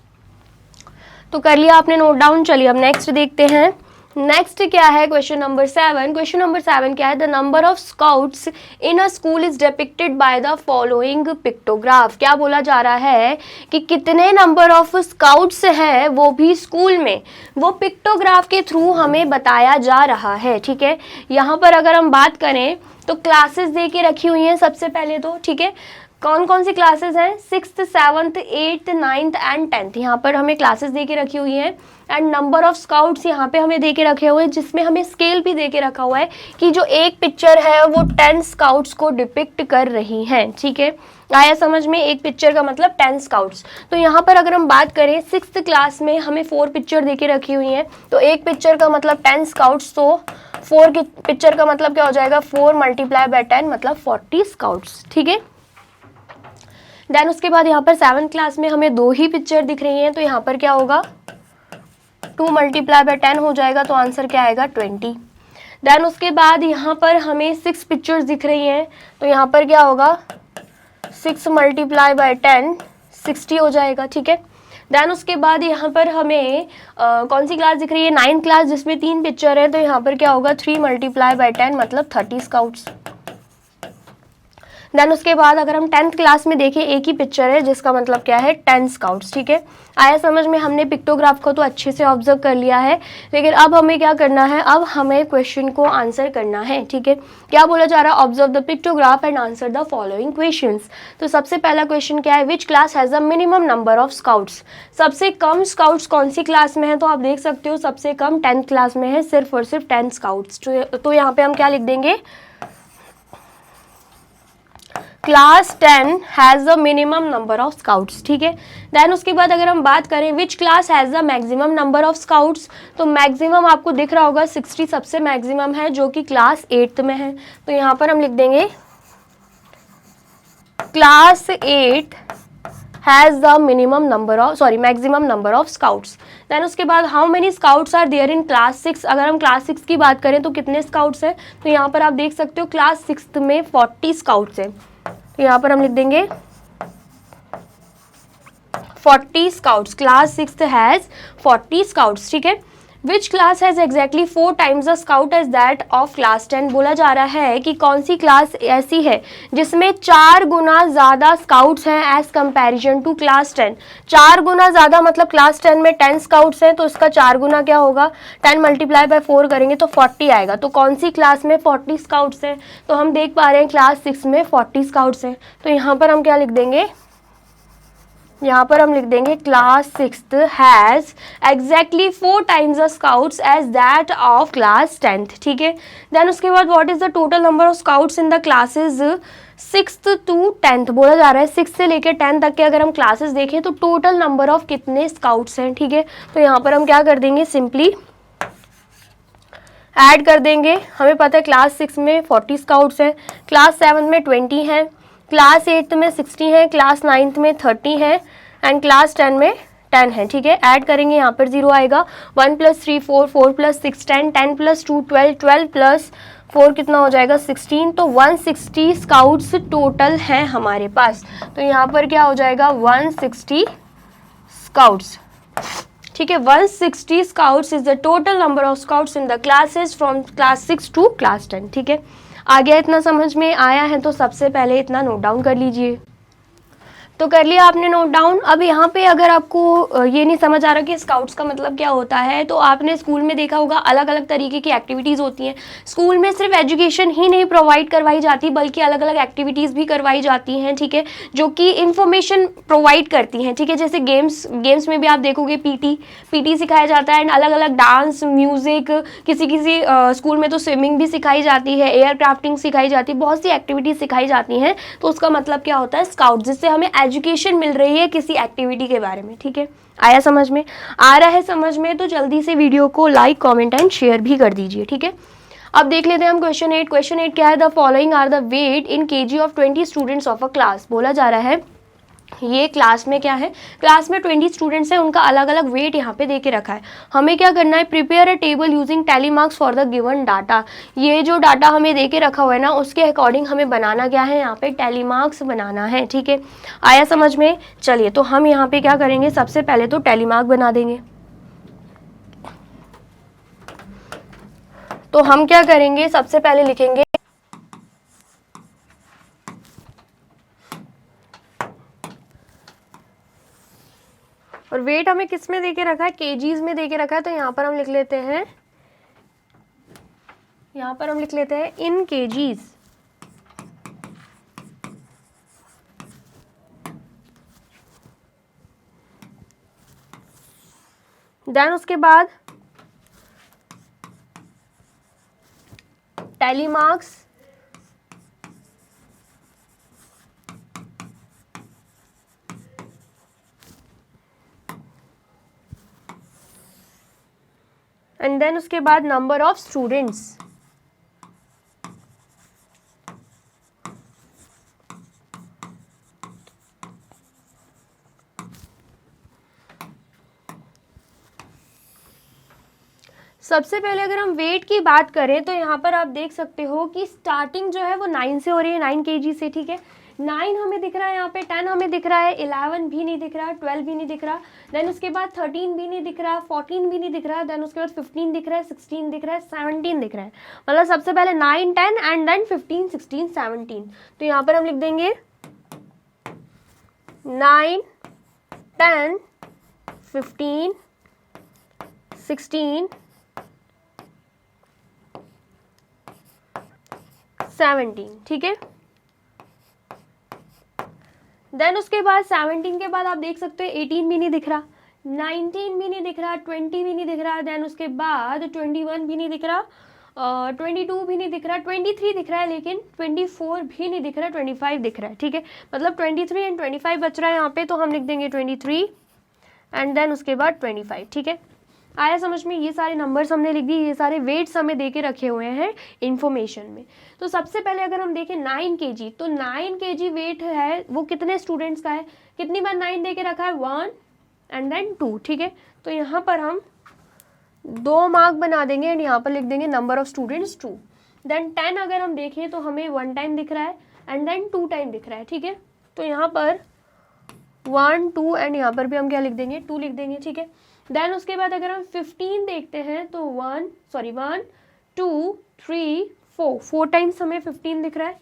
तो कर लिया आपने नोट डाउन। चलिए अब नेक्स्ट देखते हैं। नेक्स्ट क्या है, क्वेश्चन नंबर 7। क्वेश्चन नंबर 7 क्या है, the number of scouts in a school is depicted by the following pictograph. क्या बोला जा रहा है कि कितने नंबर ऑफ स्काउट्स हैं वो भी स्कूल में, वो पिक्टोग्राफ के थ्रू हमें बताया जा रहा है, ठीक है। यहाँ पर अगर हम बात करें तो क्लासेस दे के रखी हुई हैं सबसे पहले तो, ठीक है। कौन कौन सी क्लासेस हैं, 6th 7th 8th 9th and 10th, यहाँ पर हमें क्लासेस दे के रखी हुई हैं। एंड नंबर ऑफ स्काउट्स यहाँ पे हमें दे के रखे हुए हैं, जिसमें हमें स्केल भी दे के रखा हुआ है कि जो एक पिक्चर है वो 10 स्काउट्स को डिपिक्ट कर रही हैं, ठीक है। आया समझ में, एक पिक्चर का मतलब 10 स्काउट्स। तो यहाँ पर अगर हम बात करें 6th क्लास में हमें 4 पिक्चर दे के रखी हुई हैं, तो एक पिक्चर का मतलब 10 स्काउट्स, तो 4 की पिक्चर का मतलब क्या हो जाएगा, 4 मल्टीप्लाई बाय 10 मतलब 40 स्काउट्स, ठीक है। देन उसके बाद यहाँ पर 7th क्लास में हमें 2 ही पिक्चर दिख रही हैं, तो यहाँ पर क्या होगा, 2 मल्टीप्लाई बाय 10 हो जाएगा, तो आंसर क्या आएगा 20। देन उसके बाद यहाँ पर हमें 6 पिक्चर्स दिख रही हैं, तो यहाँ पर क्या होगा, 6 मल्टीप्लाई बाय 10 60 हो जाएगा, ठीक है। देन उसके बाद यहाँ पर हमें कौन सी क्लास दिख रही है, 9th क्लास, जिसमें 3 पिक्चर है, तो यहाँ पर क्या होगा, 3 मल्टीप्लाई बाय 10 मतलब 30 स्काउट्स। देन उसके बाद अगर हम 10th क्लास में देखें, एक ही पिक्चर है, जिसका मतलब क्या है 10 स्काउट्स, ठीक है। आया समझ में, हमने पिक्टोग्राफ को तो अच्छे से ऑब्जर्व कर लिया है, लेकिन अब हमें क्या करना है, अब हमें क्वेश्चन को आंसर करना है, ठीक है। क्या बोला जा रहा है, observe the pictograph and answer the following questions. तो सबसे पहला क्वेश्चन क्या है, which class has the minimum number of scouts. सबसे कम स्काउट्स कौन सी क्लास में है, तो आप देख सकते हो सबसे कम 10th क्लास में है, सिर्फ और सिर्फ 10 स्काउट्स। तो यहाँ पे हम क्या लिख देंगे, class 10 has the minimum number of scouts, ठीक है। देन उसके बाद अगर हम बात करें which class has the maximum number of scouts, तो मैक्सिमम आपको दिख रहा होगा 60 सबसे मैक्सिमम है, जो कि क्लास 8th में है। तो यहाँ पर हम लिख देंगे class 8 has the maximum number of scouts. Then उसके बाद how many scouts are there in class 6। अगर हम क्लास 6 की बात करें तो कितने स्काउट्स हैं, तो यहाँ पर आप देख सकते हो क्लास 6 में 40 स्काउट्स हैं। तो यहाँ पर हम लिख देंगे 40 स्काउट्स, क्लास 6 हैज 40 स्काउट्स, ठीक है। Which class has exactly 4 times the scout as that of class 10। बोला जा रहा है कि कौन सी क्लास ऐसी है जिसमें 4 गुना ज़्यादा स्काउट्स हैं एज कंपैरिजन टू क्लास 10। 4 गुना ज़्यादा मतलब क्लास 10 में 10 स्काउट्स हैं, तो इसका 4 गुना क्या होगा, 10 मल्टीप्लाई बाय 4 करेंगे तो 40 आएगा। तो कौन सी क्लास में 40 स्काउट्स हैं, तो हम देख पा रहे हैं क्लास 6 में 40 स्काउट्स हैं। तो यहाँ पर हम क्या लिख देंगे, यहाँ पर हम लिख देंगे class 6th has exactly 4 times the scouts as that of class 10th, ठीक है। देन उसके बाद what is the total number of scouts in the classes 6th to 10th। बोला जा रहा है 6 से लेकर 10 तक के अगर हम क्लासेस देखें तो टोटल नंबर ऑफ कितने स्काउट्स हैं, ठीक है। तो यहाँ पर हम क्या कर देंगे, सिंपली ऐड कर देंगे। हमें पता है क्लास 6 में 40 स्काउट्स हैं, क्लास 7 में 20 हैं, क्लास 8 में 60 है, क्लास 9th में 30 है एंड क्लास 10 में 10 है, ठीक है। ऐड करेंगे, यहाँ पर 0 आएगा, 1 + 3 4, 4 + 6 10, 10 + 2 12, 12 + 4 कितना हो जाएगा 16। तो 160 स्काउट्स टोटल हैं हमारे पास। तो यहाँ पर क्या हो जाएगा 160 स्काउट्स, ठीक है। 160 scouts is the total number of scouts in the classes from class 6 to class 10, ठीक है। आ गया, इतना समझ में आया है, तो सबसे पहले इतना नोट डाउन कर लीजिए। तो कर लिया आपने नोट डाउन। अब यहाँ पे अगर आपको ये नहीं समझ आ रहा कि स्काउट्स का मतलब क्या होता है, तो आपने स्कूल में देखा होगा अलग अलग तरीके की एक्टिविटीज़ होती हैं। स्कूल में सिर्फ एजुकेशन ही नहीं प्रोवाइड करवाई जाती, बल्कि अलग अलग एक्टिविटीज़ भी करवाई जाती हैं, ठीक है, जो कि इंफॉर्मेशन प्रोवाइड करती हैं, ठीक है। जैसे गेम्स में भी आप देखोगे पीटी सिखाया जाता है एंड अलग अलग डांस, म्यूज़िक, किसी स्कूल में तो स्विमिंग भी सिखाई जाती है, एयर क्राफ्टिंग सिखाई जाती है, बहुत सी एक्टिविटीज़ सिखाई जाती हैं। तो उसका मतलब क्या होता है स्काउट, जिससे हमें एजुकेशन मिल रही है किसी एक्टिविटी के बारे में, ठीक है। आया समझ में, आ रहा है समझ में, तो जल्दी से वीडियो को लाइक, कमेंट एंड शेयर भी कर दीजिए, ठीक है। अब देख लेते हैं हम क्वेश्चन 8। क्वेश्चन 8 क्या है, the following are the weight in KG of 20 students of a class. बोला जा रहा है ये क्लास में क्या है, क्लास में 20 स्टूडेंट्स हैं, उनका अलग अलग वेट यहाँ पे दे के रखा है। हमें क्या करना है, prepare a table using tally marks for the given data. ये जो डाटा हमें दे के रखा हुआ है ना, उसके अकॉर्डिंग हमें बनाना क्या है, यहाँ पे टैली मार्क्स बनाना है, ठीक है। आया समझ में, चलिए तो हम यहाँ पे क्या करेंगे, सबसे पहले तो टैली मार्क बना देंगे। तो हम क्या करेंगे, सबसे पहले लिखेंगे और वेट हमें किस में देके रखा है, केजीज में देके रखा है। तो यहाँ पर हम लिख लेते हैं, इन केजीज। देन उसके बाद टैली मार्क्स एंड देन उसके बाद नंबर ऑफ स्टूडेंट्स। सबसे पहले अगर हम वेट की बात करें तो यहाँ पर आप देख सकते हो कि स्टार्टिंग जो है वो 9 से हो रही है, 9 kg से, ठीक है। 9 हमें दिख रहा है यहाँ पे, 10 हमें दिख रहा है, 11 भी नहीं दिख रहा, 12 भी नहीं दिख रहा, देन उसके बाद 13 भी नहीं दिख रहा, 14 भी नहीं दिख रहा, देन उसके बाद 15 दिख रहा है, 16 दिख रहा है, 17 दिख रहा है। मतलब सबसे पहले 9, 10 एंड देन 15, 16, 17। तो यहाँ पर हम लिख देंगे 9, 10, 15, 16, 17, ठीक है। देन उसके बाद 17 के बाद आप देख सकते हो 18 भी नहीं दिख रहा, 19 भी नहीं दिख रहा, 20 भी नहीं दिख रहा, देन उसके बाद 21 भी नहीं दिख रहा, 22 भी नहीं दिख रहा, 23 दिख रहा है, लेकिन 24 भी नहीं दिख रहा, 25 दिख रहा है, ठीक है। मतलब 23 एंड 25 बच रहा है यहाँ पे, तो हम लिख देंगे 23 एंड देन उसके बाद 25, ठीक है। आया समझ में? ये सारे नंबर्स हमने लिख दिए, ये सारे वेट्स हमें दे के रखे हुए हैं इन्फॉर्मेशन में। तो सबसे पहले अगर हम देखें 9 kg, तो 9 kg वेट है वो कितने स्टूडेंट्स का है, कितनी बार 9 दे के रखा है, 1 एंड देन 2, ठीक है। तो यहाँ पर हम 2 मार्क बना देंगे एंड यहाँ पर लिख देंगे नंबर ऑफ स्टूडेंट्स 2। देन 10 अगर हम देखें तो हमें 1 टाइम दिख रहा है एंड देन 2 टाइम दिख रहा है, ठीक है। तो यहाँ पर 1, 2 एंड यहाँ पर भी हम क्या लिख देंगे, 2 लिख देंगे, ठीक है। देन उसके बाद अगर हम 15 देखते हैं तो 1, 2, 3, 4 टाइम्स हमें 15 दिख रहा है।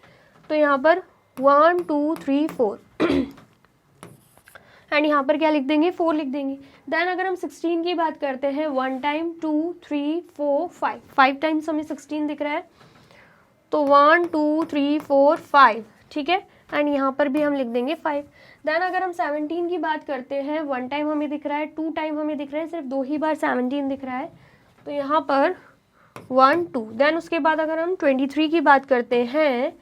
तो यहाँ पर 1, 2, 3, 4 एंड यहाँ पर क्या लिख देंगे, 4 लिख देंगे। देन अगर हम 16 की बात करते हैं, 1 टाइम, 2, 3, 4, 5 टाइम्स हमें 16 दिख रहा है। तो 1, 2, 3, 4, 5, ठीक है। एंड यहाँ पर भी हम लिख देंगे 5। देन अगर हम 17 की बात करते हैं, 1 टाइम हमें दिख रहा है, 2 टाइम हमें दिख रहा है, सिर्फ 2 ही बार 17 दिख रहा है। तो यहाँ पर 1, 2। देन उसके बाद अगर हम 23 की बात करते हैं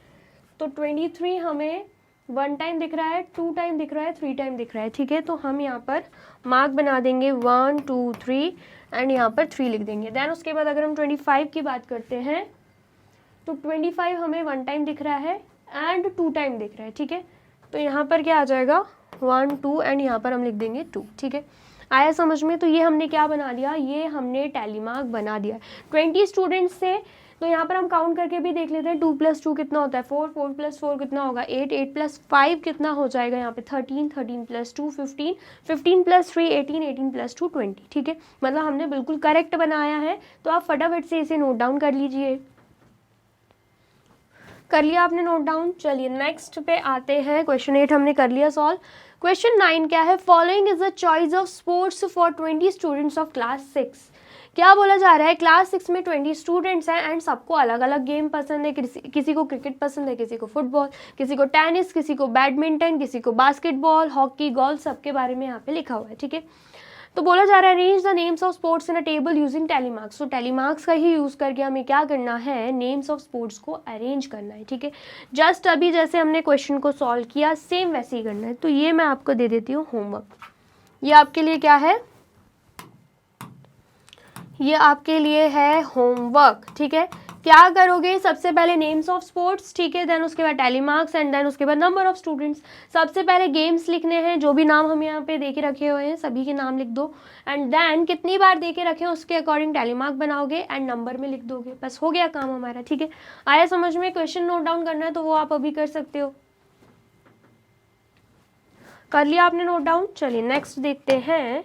तो 23 हमें 1 टाइम दिख रहा है, 2 टाइम दिख रहा है, 3 टाइम दिख रहा है, ठीक है। तो हम यहाँ पर मार्क बना देंगे 1, 2, 3 एंड यहाँ पर 3 लिख देंगे। देन उसके बाद अगर हम 25 की बात करते हैं तो 25 हमें 1 टाइम दिख रहा है एंड 2 टाइम दिख रहा है, ठीक है। तो यहाँ पर क्या आ जाएगा, 1, 2 एंड यहाँ पर हम लिख देंगे 2, ठीक है। आया समझ में? तो ये हमने क्या बना दिया, ये हमने टैली मार्क बना दिया 20 स्टूडेंट्स से। तो यहाँ पर हम काउंट करके भी देख लेते हैं, 2 + 2 कितना होता है, 4, 4 + 4 कितना होगा, 8, 8 + 5 कितना हो जाएगा यहाँ पे, 13, 13 + 2 15, 15 + 3 18, 18 + 2 20, ठीक है। मतलब हमने बिल्कुल करेक्ट बनाया है। तो आप फटाफट से इसे नोट डाउन कर लीजिए। कर लिया आपने नोट डाउन? चलिए नेक्स्ट पे आते हैं। क्वेश्चन 8 हमने कर लिया सॉल्व। क्वेश्चन 9 क्या है, following is the choice of sports for 20 students of class 6। क्या बोला जा रहा है, क्लास 6 में 20 स्टूडेंट्स हैं एंड सबको अलग अलग गेम पसंद है। किसी को क्रिकेट पसंद है, किसी को फुटबॉल, किसी को टेनिस, किसी को बैडमिंटन, किसी को बास्केटबॉल, हॉकी, गोल्फ, सबके बारे में यहाँ पे लिखा हुआ है, ठीक है। तो बोला जा रहा है arrange the names of sports in a table using tally marks. तो टैली मार्क्स का ही यूज़ करके हमें क्या करना है, नेम्स ऑफ स्पोर्ट्स को अरेंज करना है, ठीक है। जस्ट अभी जैसे हमने क्वेश्चन को सॉल्व किया सेम वैसे ही करना है। तो ये मैं आपको दे देती हूँ होमवर्क। ये आपके लिए क्या है, ये आपके लिए है होमवर्क, ठीक है। क्या करोगे, सबसे पहले नेम्स ऑफ स्पोर्ट्स, ठीक है, देन उसके बाद टैली मार्क्स एंड देन उसके बाद नंबर ऑफ स्टूडेंट्स। सबसे पहले गेम्स लिखने हैं, जो भी नाम हम यहाँ पे दे के रखे हुए हैं सभी के नाम लिख दो एंड देन कितनी बार दे के रखे हैं उसके अकॉर्डिंग टैली मार्क बनाओगे एंड नंबर में लिख दोगे। बस हो गया काम हमारा, ठीक है। आया समझ में? क्वेश्चन नोट डाउन करना है तो वो आप अभी कर सकते हो। कर लिया आपने नोट डाउन? चलिए नेक्स्ट देखते हैं।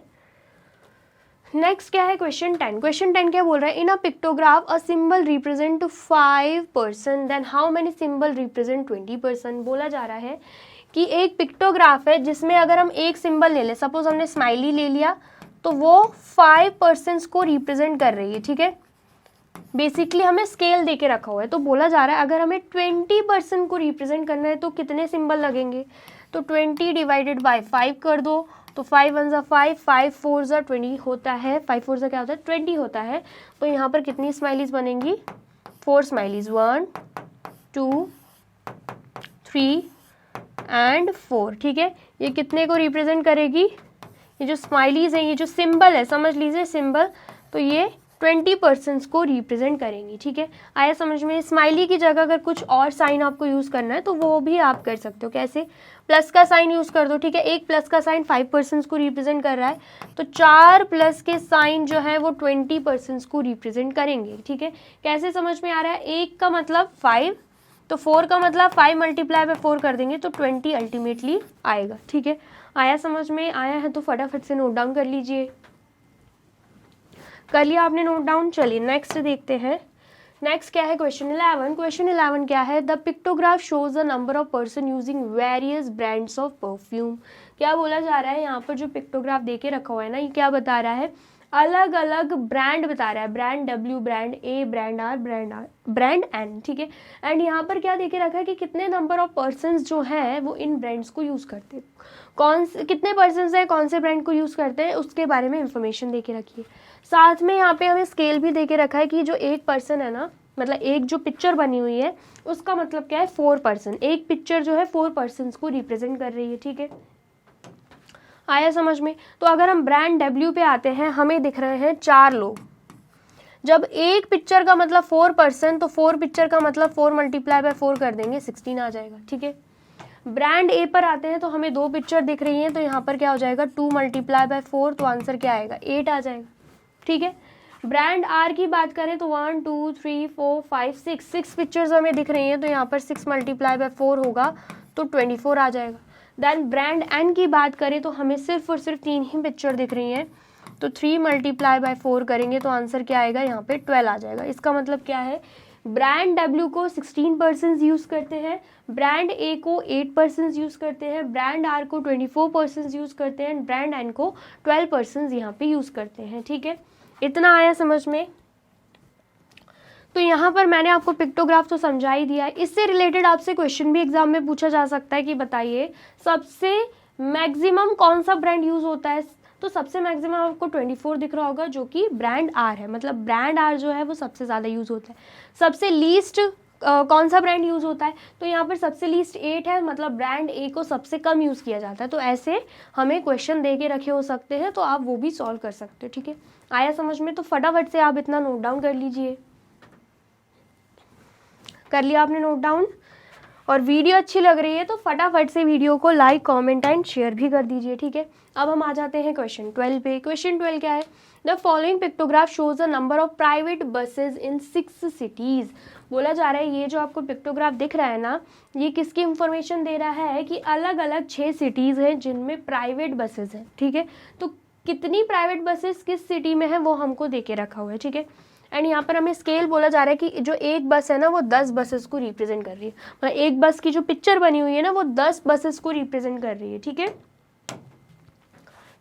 नेक्स्ट क्या है, क्वेश्चन 10। क्वेश्चन 10 क्या बोल रहा है, in a pictograph a symbol represent 5% then how many symbol represent 20%। बोला जा रहा है कि एक पिक्टोग्राफ है जिसमें अगर हम एक सिंबल ले लें, सपोज हमने स्माइली ले लिया, तो वो 5% को रिप्रेजेंट कर रही है, ठीक है। बेसिकली हमें स्केल दे के रखा हुआ है। तो बोला जा रहा है अगर हमें 20% को रिप्रेजेंट करना है तो कितने सिंबल लगेंगे। तो 20 / 5 कर दो, तो 5 × 1 = 5, 5 × 4 = 20 होता है, 5 × 4 क्या होता है, 20 होता है। तो यहाँ पर कितनी स्माइलीज बनेंगी, 4 स्माइलीज, 1, 2, 3 एंड 4, ठीक है। ये कितने को रिप्रेजेंट करेगी, ये जो स्माइलीज है, ये जो सिंबल है, समझ लीजिए सिंबल, तो ये 20% को रिप्रेजेंट करेंगी। ठीक है, आया समझ में। स्माइली की जगह अगर कुछ और साइन आपको यूज़ करना है तो वो भी आप कर सकते हो। कैसे? प्लस का साइन यूज़ कर दो। ठीक है, एक प्लस का साइन 5% को रिप्रेजेंट कर रहा है, तो 4 प्लस के साइन जो है वो 20% को रिप्रेजेंट करेंगे। ठीक है, कैसे समझ में आ रहा है? एक का मतलब 5, तो 4 का मतलब 5 मल्टीप्लाई बाय 4 कर देंगे तो 20 अल्टीमेटली आएगा। ठीक है, आया समझ में? आया है तो फटाफट से नोट डाउन कर लीजिए। कर लिया आपने नोट डाउन? चलिए नेक्स्ट देखते हैं। नेक्स्ट क्या है? क्वेश्चन 11। क्वेश्चन 11 क्या है? The pictograph shows the number of person using various brands of perfume. क्या बोला जा रहा है यहाँ पर? जो पिक्टोग्राफ देके रखा हुआ है ना, ये क्या बता रहा है? अलग अलग ब्रांड बता रहा है। Brand W, brand A, brand R, brand N। ठीक है, एंड यहाँ पर क्या देके रखा है कि कितने नंबर ऑफ पर्सन जो है वो इन ब्रांड्स को यूज करते हैं। कितने पर्सन है कौन से ब्रांड को यूज करते हैं उसके बारे में इंफॉर्मेशन देके रखी है। साथ में यहाँ पे हमें स्केल भी देके रखा है कि जो एक पर्सन है ना, मतलब एक जो पिक्चर बनी हुई है उसका मतलब क्या है? 4 पर्सन। एक पिक्चर जो है 4 पर्सन को रिप्रेजेंट कर रही है। ठीक है, आया समझ में? तो अगर हम ब्रांड W पे आते हैं, हमें दिख रहे हैं 4 लोग। जब एक पिक्चर का मतलब 4 पर्सन, तो 4 पिक्चर का मतलब 4 मल्टीप्लाई बाय 4 कर देंगे, 16 आ जाएगा। ठीक है, ब्रांड A पर आते हैं तो हमें 2 पिक्चर दिख रही हैं, तो यहाँ पर क्या हो जाएगा? 2 मल्टीप्लाई बाय 4, तो आंसर क्या आएगा? 8 आ जाएगा। ठीक है, ब्रांड R की बात करें तो 1 2 3 4 5 6 पिक्चर्स हमें दिख रही हैं, तो यहाँ पर 6 मल्टीप्लाई बाय 4 होगा तो 24 आ जाएगा। देन ब्रांड N की बात करें तो हमें सिर्फ और सिर्फ 3 ही पिक्चर दिख रही हैं, तो 3 मल्टीप्लाई बाय 4 करेंगे तो आंसर क्या आएगा? यहाँ पे 12 आ जाएगा। इसका मतलब क्या है? ब्रांड W को 16% यूज़ करते हैं, ब्रांड A को 8% यूज़ करते हैं, ब्रांड R को 24% यूज़ करते हैं, ब्रांड N को 12% यहाँ पे यूज़ करते हैं। ठीक है, इतना आया समझ में? तो यहाँ पर मैंने आपको पिक्टोग्राफ तो समझा ही दिया है। इससे रिलेटेड आपसे क्वेश्चन भी एग्जाम में पूछा जा सकता है कि बताइए सबसे मैक्सिमम कौन सा ब्रांड यूज़ होता है। तो सबसे मैक्सिमम आपको 24 दिख रहा होगा, जो कि ब्रांड R है, मतलब ब्रांड R जो है वो सबसे ज़्यादा यूज़ होता है। सबसे लीस्ट कौन सा ब्रांड यूज़ होता है? तो यहाँ पर सबसे लीस्ट 8 है, मतलब ब्रांड A को सबसे कम यूज़ किया जाता है। तो ऐसे हमें क्वेश्चन दे के रखे हो सकते हैं, तो आप वो भी सॉल्व कर सकते हो। ठीक है, आया समझ में? तो फटाफट से आप इतना नोट डाउन कर लीजिए। कर लिया आपने नोट डाउन? और वीडियो अच्छी लग रही है तो फटाफट से वीडियो को लाइक, कमेंट एंड शेयर भी कर दीजिए। ठीक है, अब हम आ जाते हैं क्वेश्चन 12 पे। क्वेश्चन 12 क्या है? The following pictograph shows the number of private buses in 6 cities. बोला जा रहा है ये जो आपको पिक्टोग्राफ दिख रहा है ना, ये किसकी इंफॉर्मेशन दे रहा है कि अलग अलग 6 सिटीज़ हैं जिनमें प्राइवेट बसेज हैं। ठीक है, तो कितनी प्राइवेट बसेस किस सिटी में है वो हमको दे के रखा हुआ है। ठीक है, एंड यहाँ पर हमें स्केल बोला जा रहा है कि जो एक बस है ना वो 10 बसेस को रिप्रेजेंट कर रही है, मतलब एक बस की जो पिक्चर बनी हुई है ना वो 10 बसेस को रिप्रेजेंट कर रही है। ठीक है,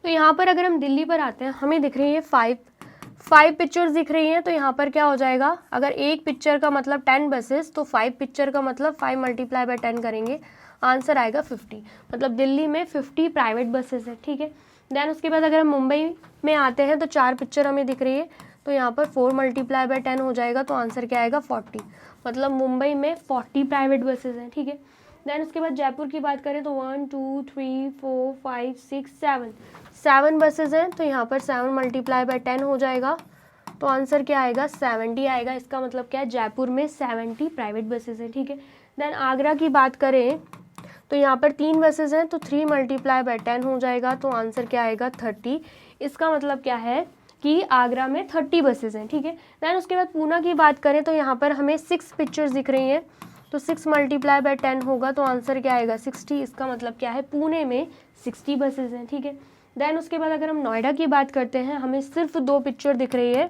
तो यहाँ पर अगर हम दिल्ली पर आते हैं, हमें दिख रही है 5 पिक्चर्स दिख रही हैं, तो यहाँ पर क्या हो जाएगा? अगर एक पिक्चर का मतलब 10 बसेस, तो 5 पिक्चर का मतलब 5 मल्टीप्लाई बाय 10 करेंगे, आंसर आएगा 50। मतलब दिल्ली में 50 प्राइवेट बसेस है। ठीक है, देन उसके बाद अगर हम मुंबई में आते हैं तो 4 पिक्चर हमें दिख रही है, तो यहाँ पर 4 मल्टीप्लाई बाय 10 हो जाएगा, तो आंसर क्या आएगा? 40। मतलब मुंबई में 40 प्राइवेट बसेज हैं। ठीक है, देन उसके बाद जयपुर की बात करें तो 1 2 3 4 5 6 7 बसेज हैं, तो यहाँ पर 7 मल्टीप्लाई बाय 10 हो जाएगा, तो आंसर क्या आएगा? 70 आएगा। इसका मतलब क्या है? जयपुर में 70 प्राइवेट बसेज हैं। ठीक है, देन आगरा की बात करें तो यहाँ पर 3 बसेज हैं, तो 3 मल्टीप्लाई बाय 10 हो जाएगा, तो आंसर क्या आएगा? 30। इसका मतलब क्या है कि आगरा में 30 बसेज हैं। ठीक है, दैन उसके बाद पूना की बात करें तो यहाँ पर हमें 6 पिक्चर्स दिख रही हैं, तो 6 मल्टीप्लाई बाय 10 होगा, तो आंसर क्या आएगा? 60। इसका मतलब क्या है? पुणे में 60 बसेज हैं। ठीक है, दैन उसके बाद अगर हम नोएडा की बात करते हैं, हमें सिर्फ 2 पिक्चर दिख रही है,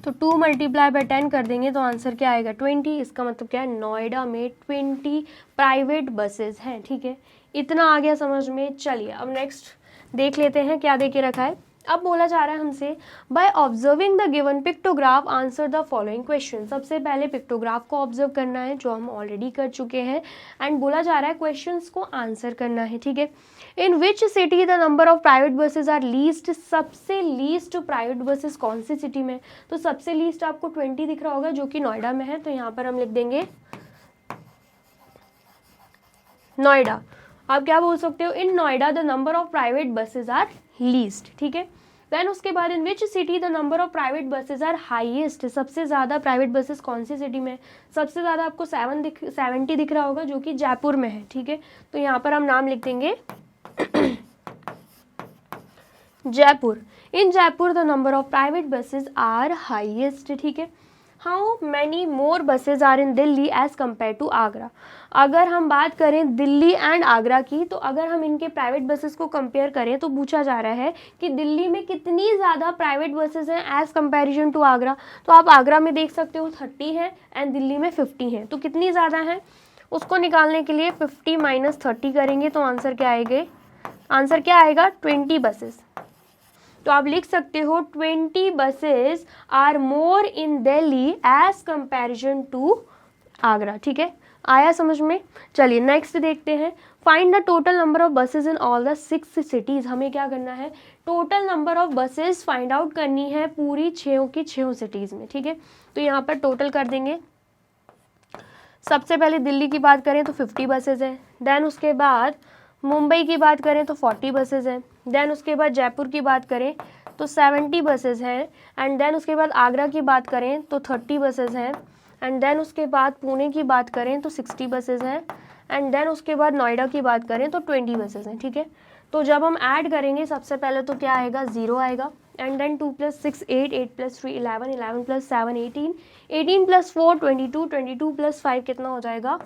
तो 2 मल्टीप्लाई बाय 10 कर देंगे, तो आंसर क्या आएगा? 20। इसका मतलब क्या है? नोएडा में 20 प्राइवेट बसेज हैं। ठीक है, इतना आ गया समझ में? चलिए अब नेक्स्ट देख लेते हैं क्या दे के रखा है। अब बोला जा रहा है हमसे by observing the given pictograph answer the following question. सबसे पहले पिक्टोग्राफ को ऑब्जर्व करना है, जो हम ऑलरेडी कर चुके हैं, एंड बोला जा रहा है क्वेश्चंस को आंसर करना है। ठीक है, in which city the number of private buses are least. सबसे लीस्ट प्राइवेट बसेस कौन सी सिटी में? तो सबसे लीस्ट आपको 20 दिख रहा होगा, जो कि नोएडा में है, तो यहाँ पर हम लिख देंगे नोएडा। आप क्या बोल सकते हो? In Noida the number of private buses are least. ठीक है, देन उसके बाद in which city the number of private buses are highest, सबसे ज़्यादा प्राइवेट बसेस कौन सी सिटी में, सबसे ज़्यादा आपको 70 दिख रहा होगा जो कि जयपुर में है, ठीक है। तो यहाँ पर हम नाम लिख देंगे Jaipur. In Jaipur the number of private buses are highest, ठीक है। How many more buses are in Delhi as compare to Agra. अगर हम बात करें दिल्ली एंड आगरा की, तो अगर हम इनके प्राइवेट बसेस को कंपेयर करें तो पूछा जा रहा है कि दिल्ली में कितनी ज़्यादा प्राइवेट बसेस हैं एज कंपैरिजन टू आगरा। तो आप आगरा में देख सकते हो 30 है एंड दिल्ली में 50 है, तो कितनी ज़्यादा है उसको निकालने के लिए 50 माइनस 30 करेंगे तो आंसर क्या आएगा 20 बसेस। तो आप लिख सकते हो 20 buses are more in Delhi as comparison to Agra, ठीक है। आया समझ में। चलिए नेक्स्ट देखते हैं, find the total number of buses in all the 6 cities. हमें क्या करना है, total number of buses find out करनी है पूरी 6 की 6 सिटीज में, ठीक है। तो यहाँ पर टोटल कर देंगे। सबसे पहले दिल्ली की बात करें तो 50 बसेज हैं, देन उसके बाद मुंबई की बात करें तो 40 बसेज हैं, देन उसके बाद जयपुर की बात करें तो 70 बसेज हैं, एंड देन उसके बाद आगरा की बात करें तो 30 बसेज हैं, एंड देन उसके बाद पुणे की बात करें तो 60 बसेज हैं, एंड देन उसके बाद नोएडा की बात करें तो 20 बसेज हैं, ठीक है। तो जब हम ऐड करेंगे सबसे पहले तो क्या आएगा 0 आएगा, एंड देन 2 + 6 8, 8 + 3 11, 11 + 7 18, 18 + 4 22, 22 + 5 कितना हो जाएगा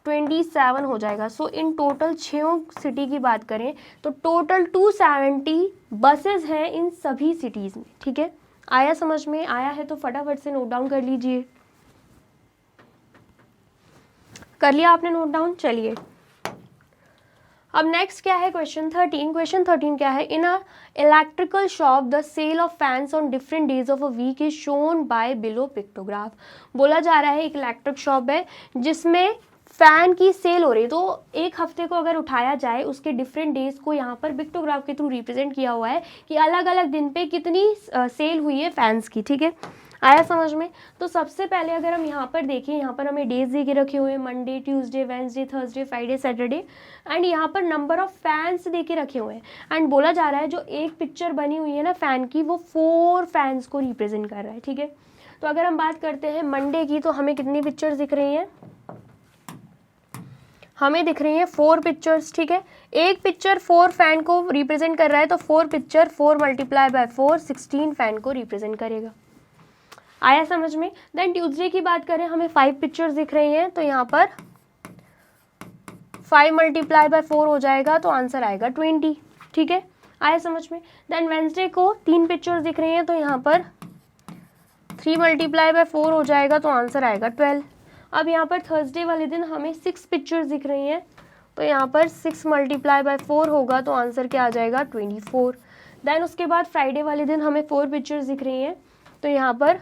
27 हो जाएगा। सो इन टोटल 6 सिटी की बात करें तो टोटल 270 बसेस हैं इन सभी सिटीज़ में, ठीक है। आया समझ में, आया है तो फटाफट से नोट डाउन कर लीजिए। कर लिया आपने नोट डाउन। चलिए अब नेक्स्ट क्या है क्वेश्चन 13। क्वेश्चन 13 क्या है, in a electrical shop the sale of fans on different days of a week is shown by below pictograph. बोला जा रहा है एक इलेक्ट्रिक शॉप है जिसमें फैन की सेल हो रही है, तो एक हफ्ते को अगर उठाया जाए उसके डिफरेंट डेज को यहाँ पर पिक्टोग्राफ के थ्रू रिप्रेजेंट किया हुआ है कि अलग अलग दिन पे कितनी सेल हुई है फैंस की, ठीक है। आया समझ में। तो सबसे पहले अगर हम यहाँ पर देखें, यहाँ पर हमें डेज दे के रखे हुए हैं Monday, Tuesday, Wednesday, Thursday, Friday, Saturday, and यहाँ पर नंबर ऑफ फैंस दे के रखे हुए हैं, एंड बोला जा रहा है जो एक पिक्चर बनी हुई है ना फैन की वो 4 फैंस को रिप्रेजेंट कर रहा है, ठीक है। तो अगर हम बात करते हैं मंडे की तो हमें कितनी पिक्चर्स दिख रही हैं, हमें दिख रही हैं 4 पिक्चर्स, ठीक है। एक पिक्चर 4 फैन को रिप्रेजेंट कर रहा है तो 4 पिक्चर 4 × 4 16 फैन को रिप्रेजेंट करेगा। आया समझ में। देन ट्यूसडे की बात करें हमें 5 पिक्चर्स दिख रही हैं तो यहाँ पर 5 × 4 हो जाएगा तो आंसर आएगा 20, ठीक है। आया समझ में। देन वेंसडे को 3 पिक्चर्स दिख रही हैं तो यहाँ पर 3 × 4 हो जाएगा तो आंसर आएगा 12। अब यहाँ पर थर्सडे वाले दिन हमें 6 पिक्चर्स दिख रही हैं तो यहाँ पर 6 × 4 होगा तो आंसर क्या आ जाएगा 24। देन उसके बाद फ्राइडे वाले दिन हमें 4 पिक्चर्स दिख रही हैं तो यहाँ पर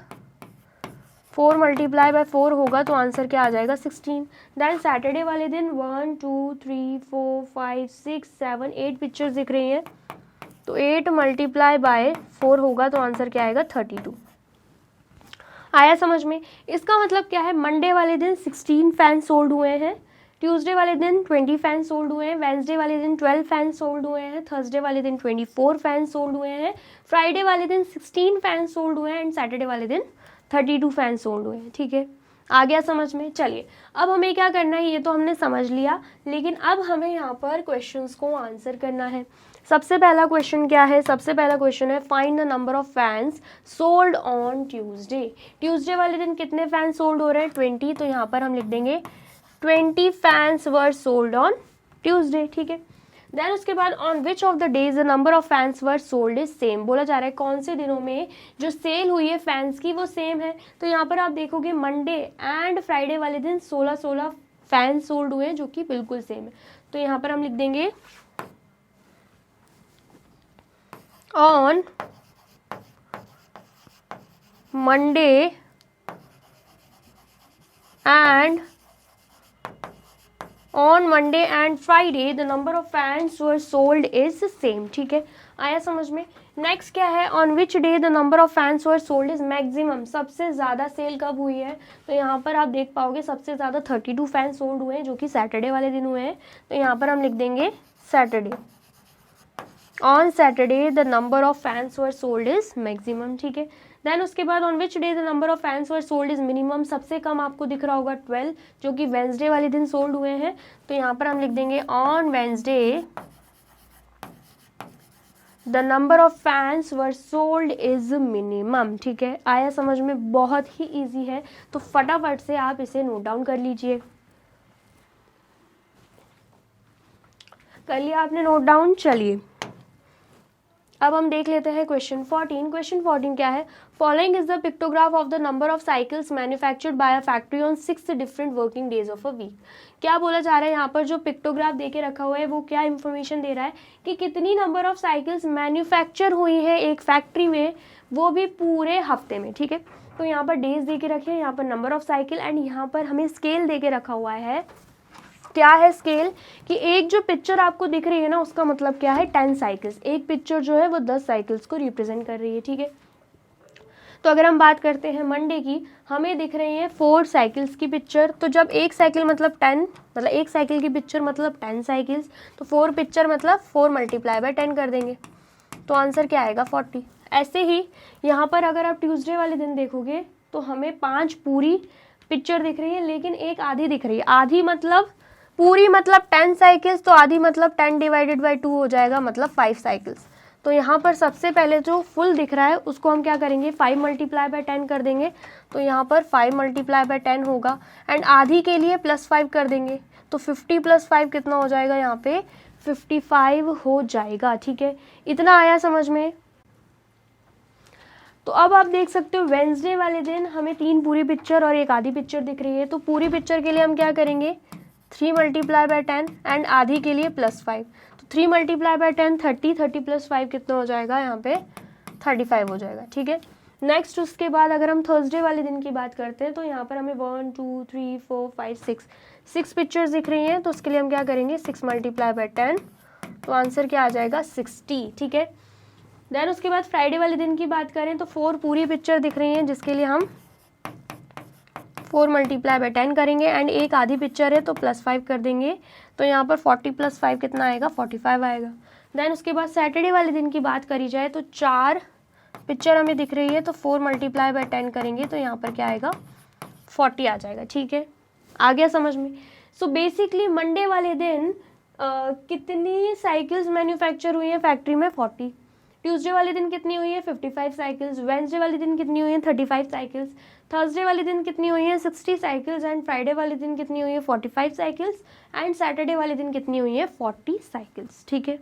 4 × 4 होगा तो आंसर क्या आ जाएगा 16। देन सैटरडे वाले दिन 1 2 3 4 5 6 7 8 पिक्चर्स दिख रही हैं तो 8 × 4 होगा तो आंसर क्या आएगा 32। आया समझ में। इसका मतलब क्या है, मंडे वाले दिन 16 फैन सोल्ड हुए हैं, ट्यूसडे वाले दिन 20 फैन सोल्ड हुए हैं, वेंसडे वाले दिन 12 फैन सोल्ड हुए हैं, थर्सडे वाले दिन 24 फैन सोल्ड हुए हैं, फ्राइडे वाले दिन 16 फैन सोल्ड हुए हैं, एंड सैटरडे वाले दिन 32 फैन सोल्ड हुए हैं, ठीक है। आ गया समझ में। चलिए अब हमें क्या करना है, ये तो हमने समझ लिया, लेकिन अब हमें यहाँ पर क्वेश्चंस को आंसर करना है। सबसे पहला क्वेश्चन क्या है, सबसे पहला क्वेश्चन है find the number of fans sold on Tuesday. Tuesday वाले दिन कितने फैन सोल्ड हो रहे हैं 20, तो यहाँ पर हम लिख देंगे 20 fans were sold on Tuesday, ठीक है। देन उसके बाद on which of the days the number of fans were sold is same. बोला जा रहा है कौन से दिनों में जो सेल हुई है फैंस की वो सेम है। तो यहाँ पर आप देखोगे मंडे एंड फ्राइडे वाले दिन 16 फैन सोल्ड हुए हैं जो कि बिल्कुल सेम है। तो यहाँ पर हम लिख देंगे on Monday and on Monday and Friday the number of fans were sold is same, ठीक है। आया समझ में। नेक्स्ट क्या है, on which day the number of fans were sold is maximum. सबसे ज़्यादा सेल कब हुई है, तो यहाँ पर आप देख पाओगे सबसे ज़्यादा 32 फैन सोल्ड हुए हैं जो कि सैटरडे वाले दिन हुए हैं। तो यहाँ पर हम लिख देंगे Saturday. On Saturday the number of fans were sold is maximum, ठीक है। देन उसके बाद on which day the number of fans were sold is minimum, सबसे कम आपको दिख रहा होगा 12, जो कि वेंसडे वाले दिन सोल्ड हुए हैं। तो यहाँ पर हम लिख देंगे on Wednesday the number of fans were sold is minimum, ठीक है। आया समझ में? बहुत ही इजी है, तो फटाफट से आप इसे नोट डाउन कर लीजिए। कर लिया आपने नोट डाउन? चलिए अब हम देख लेते हैं क्वेश्चन 14। क्वेश्चन 14 क्या है? Following is the pictograph of the number of cycles manufactured by a factory on 6 different working days of a week. क्या बोला जा रहा है यहाँ पर? जो पिक्टोग्राफ देके रखा हुआ है वो क्या इन्फॉर्मेशन दे रहा है कि कितनी नंबर ऑफ साइकिल्स मैन्युफैक्चर हुई है एक फैक्ट्री में, वो भी पूरे हफ्ते में, ठीक है। तो यहाँ पर डेज दे के रखे हैं, यहाँ पर नंबर ऑफ साइकिल, एंड यहाँ पर हमें स्केल दे के रखा हुआ है। क्या है स्केल? कि एक जो पिक्चर आपको दिख रही है ना, उसका मतलब क्या है? 10 साइकिल्स। एक पिक्चर जो है वो 10 साइकिल्स को रिप्रेजेंट कर रही है, ठीक है। तो अगर हम बात करते हैं मंडे की, हमें दिख रही है 4 साइकिल्स की पिक्चर। तो जब एक साइकिल मतलब 10, मतलब एक साइकिल की पिक्चर मतलब 10 साइकिल्स, तो 4 पिक्चर मतलब 4 मल्टीप्लाई बाय 10 कर देंगे, तो आंसर क्या आएगा? 40। ऐसे ही यहाँ पर अगर आप ट्यूसडे वाले दिन देखोगे तो हमें 5 पूरी पिक्चर दिख रही है, लेकिन एक आधी दिख रही है। आधी मतलब पूरी मतलब 10 साइकिल्स, तो आधी मतलब 10 डिवाइडेड बाई 2 हो जाएगा, मतलब 5 साइकिल्स। तो यहाँ पर सबसे पहले जो फुल दिख रहा है उसको हम क्या करेंगे? 5 मल्टीप्लाई बाय 10 कर देंगे, तो यहाँ पर 5 मल्टीप्लाई बाय 10 होगा, एंड आधी के लिए +5 कर देंगे, तो 50 + 5 कितना हो जाएगा? यहाँ पे 55 हो जाएगा, ठीक है। इतना आया समझ में? तो अब आप देख सकते हो वेंसडे वाले दिन हमें 3 पूरी पिक्चर और एक आधी पिक्चर दिख रही है। तो पूरी पिक्चर के लिए हम क्या करेंगे? 3 मल्टीप्लाई बाय 10, एंड आधी के लिए +5। तो 3 मल्टीप्लाई बाय 10 30, 30 + 5 कितना हो जाएगा? यहाँ पे 35 हो जाएगा, ठीक है। नेक्स्ट उसके बाद अगर हम थर्सडे वाले दिन की बात करते हैं, तो यहाँ पर हमें 1 2 3 4 5 6 पिक्चर्स दिख रही हैं। तो उसके लिए हम क्या करेंगे? 6 मल्टीप्लाई बाय 10, तो आंसर क्या आ जाएगा? 60, ठीक है। देन उसके बाद फ्राइडे वाले दिन की बात करें तो 4 पूरी पिक्चर दिख रही हैं, जिसके लिए हम 4 मल्टीप्लाई बाय 10 करेंगे, एंड एक आधी पिक्चर है तो +5 कर देंगे, तो यहाँ पर 40 + 5 कितना आएगा? 45 आएगा। देन उसके बाद सैटरडे वाले दिन की बात करी जाए तो 4 पिक्चर हमें दिख रही है, तो 4 मल्टीप्लाई बाय 10 करेंगे, तो यहाँ पर क्या आएगा? 40 आ जाएगा, ठीक है। आ गया समझ में? सो बेसिकली मंडे वाले दिन कितनी साइकिल्स मैन्युफैक्चर हुई है फैक्ट्री में? 40। ट्यूसडे वाले दिन कितनी हुई है? 55 साइकिल्स। वेडनेसडे वाले दिन कितनी हुई है? 35 साइकिल्स। थर्सडे वाले दिन कितनी हुई है? 60 साइकिल्स। एंड फ्राइडे वाले दिन कितनी हुई है? 45 साइकिल्स। एंड सैटरडे वाले दिन कितनी हुई है? 40 साइकिल्स, ठीक है।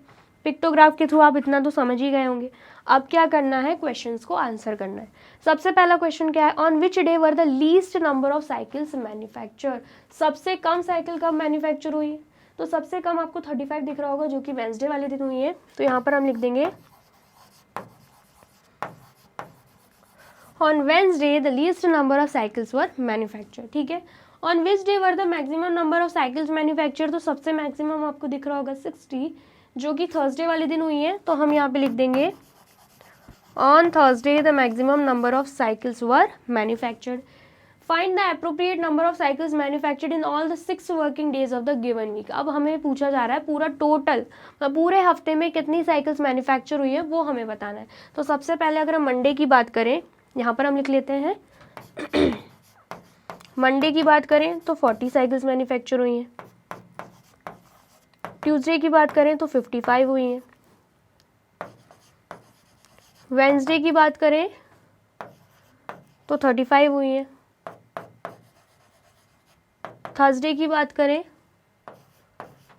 पिक्टोग्राफ के थ्रू आप इतना तो समझ ही गए होंगे। अब क्या करना है? क्वेश्चंस को आंसर करना है। सबसे पहला क्वेश्चन क्या है? On which day were the least number of cycles manufacture. सबसे कम साइकिल कब मैन्युफैक्चर हुई है? तो सबसे कम आपको 35 दिख रहा होगा, जो कि वेडनेसडे वाले दिन हुई है। तो यहाँ पर हम लिख देंगे On Wednesday, the least number of cycles were manufactured, ठीक है। On which day were the maximum number of cycles manufactured? तो सबसे मैक्सिमम आपको दिख रहा होगा 60, जो कि थर्सडे वाले दिन हुई है। तो हम यहाँ पे लिख देंगे On Thursday, the maximum number of cycles were manufactured. Find the appropriate number of cycles manufactured in all the 6 working days of the given week. अब हमें पूछा जा रहा है पूरा टोटल, पूरे हफ्ते में कितनी साइकिल्स मैन्युफैक्चर हुई है वो हमें बताना है। तो सबसे पहले अगर हम मंडे की बात करें, यहाँ पर हम लिख लेते हैं मंडे की बात करें तो 40 साइकिल्स मैन्युफैक्चर हुई हैं। ट्यूसडे की बात करें तो 55 हुई हैं। वेडनेसडे की बात करें तो 35 हुई हैं। थर्सडे की बात करें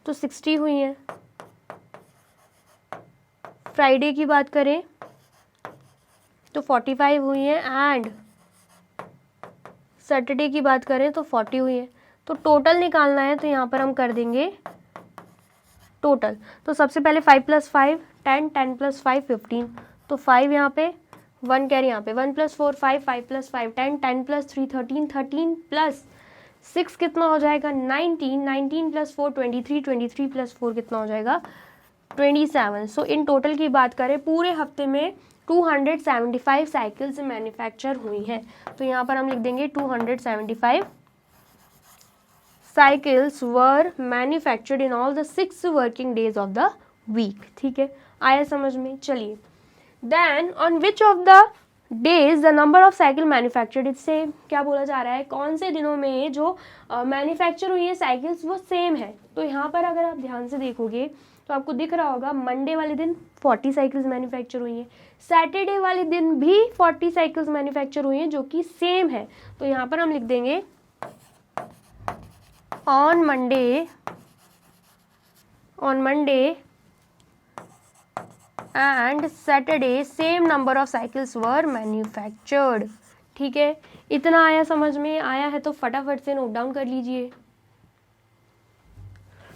तो 60 हुई हैं। फ्राइडे की बात करें तो 45 हुई हैं, एंड सैटरडे की बात करें तो 40 हुई है। तो टोटल निकालना है, तो यहाँ पर हम कर देंगे टोटल। तो सबसे पहले 5 + 5 10, 10 + 5 15, तो 5 यहाँ पे, 1 कैरी यहाँ पे, 1 + 4 5, 5 + 5 10, 10 + 3 13, 13 + 6 कितना हो जाएगा? 19, 19 + 4 23, 23 + 4 कितना हो जाएगा? 27। सो इन टोटल की बात करें पूरे हफ्ते में 275 साइकिल्स मैन्युफैक्चर हुई हैं। तो यहाँ पर हम लिख देंगे 275 cycles were manufactured in all the 6 working days of the week. ठीक है, आया समझ में? चलिए, then on which of the days the number of cycle manufactured, इससे क्या बोला जा रहा है, कौन से दिनों में जो मैन्युफैक्चर हुई है साइकिल्स वो सेम है। तो यहाँ पर अगर आप ध्यान से देखोगे तो आपको दिख रहा होगा मंडे वाले दिन 40 साइकिल्स मैन्युफैक्चर हुई हैं, सैटरडे वाले दिन भी 40 साइकिल्स मैन्युफैक्चर हुई हैं जो कि सेम है। तो यहाँ पर हम लिख देंगे on Monday and Saturday same number of cycles were manufactured. ठीक है, इतना आया समझ में? आया है तो फटाफट से नोट डाउन कर लीजिए।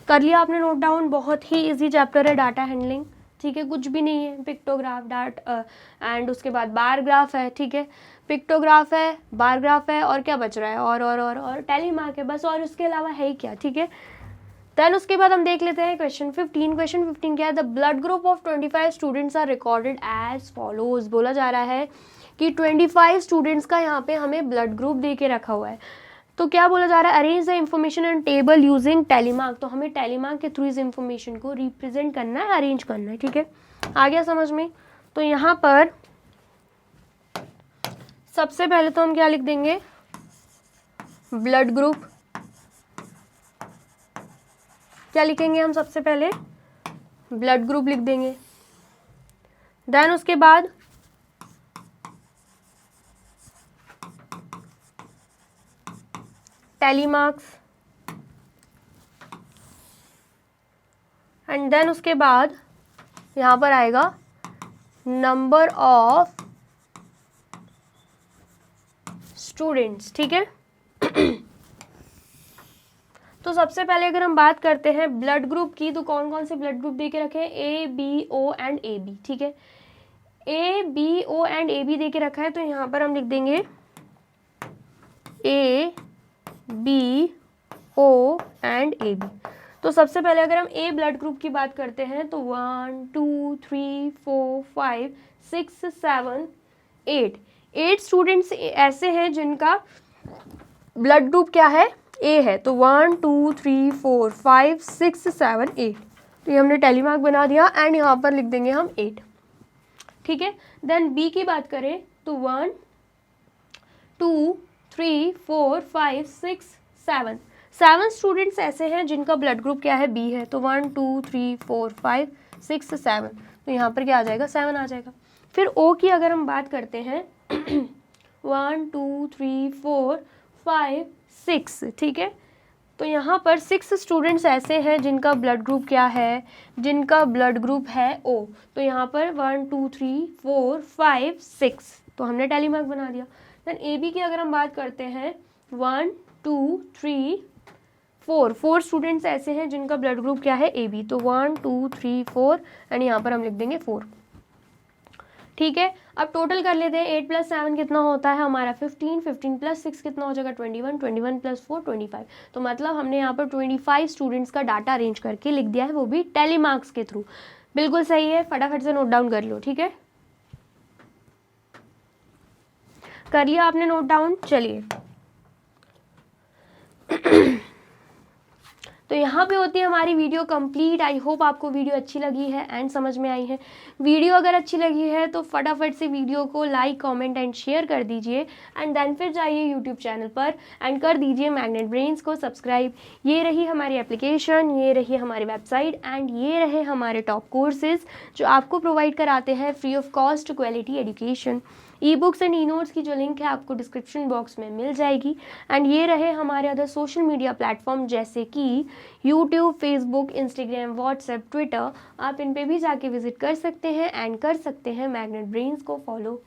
कर लिया आपने नोट डाउन? बहुत ही इजी चैप्टर है डाटा हैंडलिंग। ठीक है, कुछ भी नहीं है, पिक्टोग्राफ एंड उसके बाद बार ग्राफ है। ठीक है, पिक्टोग्राफ है, बार ग्राफ है, और क्या बच रहा है, और टैली मार्क है बस, और उसके अलावा है ही क्या। ठीक है, देन उसके बाद हम देख लेते हैं क्वेश्चन 15। क्वेश्चन 15 क्या है, the blood group of 25 students are recorded as follows. बोला जा रहा है कि 25 स्टूडेंट्स का यहाँ पे हमें ब्लड ग्रुप दे के रखा हुआ है। तो क्या बोला जा रहा है, arrange the information in table using tally mark. तो हमें टेलीमार्क के थ्रू इस इंफॉर्मेशन को रिप्रेजेंट करना है, अरेंज करना है। ठीक है, आ गया समझ में? तो यहाँ पर सबसे पहले तो हम क्या लिख देंगे, ब्लड ग्रुप। क्या लिखेंगे हम सबसे पहले, ब्लड ग्रुप लिख देंगे। देन उसके बाद टेलीमार्क्स, एंड देन उसके बाद यहाँ पर आएगा नंबर ऑफ स्टूडेंट्स। ठीक है, तो सबसे पहले अगर हम बात करते हैं ब्लड ग्रुप की, तो कौन कौन से ब्लड ग्रुप दे के रखे हैं, A B O and A B. ठीक है, A B O and A B दे के रखा है, तो यहाँ पर हम लिख देंगे A B O and A B. तो सबसे पहले अगर हम ए ब्लड ग्रुप की बात करते हैं तो 1 2 3 4 5 6 7 8 स्टूडेंट्स ऐसे हैं जिनका ब्लड ग्रुप क्या है, ए है। तो 1 2 3 4 5 6 7 8, तो ये हमने टेलीमार्क बना दिया एंड यहाँ पर लिख देंगे हम 8। ठीक है, देन बी की बात करें तो 1 2 3 4 5 6 7 स्टूडेंट्स ऐसे हैं जिनका ब्लड ग्रुप क्या है, बी है। तो 1 2 3 4 5 6 7, तो यहाँ पर क्या आ जाएगा, 7 आ जाएगा। फिर ओ की अगर हम बात करते हैं 1 2 3 4 5 6, ठीक है, तो यहाँ पर 6 स्टूडेंट्स ऐसे हैं जिनका ब्लड ग्रुप क्या है, जिनका ब्लड ग्रुप है ओ। तो यहाँ पर 1 2 3 4 5 6, तो हमने टेलीमार्क बना दिया। देन ए बी की अगर हम बात करते हैं 1 2 3 4 स्टूडेंट्स ऐसे हैं जिनका ब्लड ग्रुप क्या है, ए बी। तो 1 2 3 4 एंड यहाँ पर हम लिख देंगे 4। ठीक है, अब टोटल कर लेते हैं। 8 + 7 कितना होता है हमारा 15, 15 + 6 कितना हो जाएगा 21, 21 + 4 25। तो मतलब हमने यहाँ पर 25 स्टूडेंट्स का डाटा अरेंज करके लिख दिया है, वो भी टेलीमार्क्स के थ्रू। बिल्कुल सही है, फटाफट से नोट डाउन कर लो। ठीक है, कर लिया आपने नोट डाउन? चलिए तो यहाँ पे होती है हमारी वीडियो कंप्लीट। आई होप आपको वीडियो अच्छी लगी है एंड समझ में आई है। वीडियो अगर अच्छी लगी है तो फटाफट से वीडियो को लाइक कमेंट एंड शेयर कर दीजिए एंड देन फिर जाइए यूट्यूब चैनल पर एंड कर दीजिए मैग्नेट ब्रेन्स को सब्सक्राइब। ये रही हमारी एप्लीकेशन, ये रही हमारी वेबसाइट एंड ये रहे हमारे टॉप कोर्सेज जो आपको प्रोवाइड कराते हैं free of cost quality education. E books and e notes की जो लिंक है आपको डिस्क्रिप्शन बॉक्स में मिल जाएगी एंड ये रहे हमारे अदर सोशल मीडिया प्लेटफॉर्म जैसे कि YouTube, Facebook, Instagram, WhatsApp, Twitter. आप इन पे भी जाके विजिट कर सकते हैं एंड कर सकते हैं मैग्नेट ब्रेन्स को फॉलो।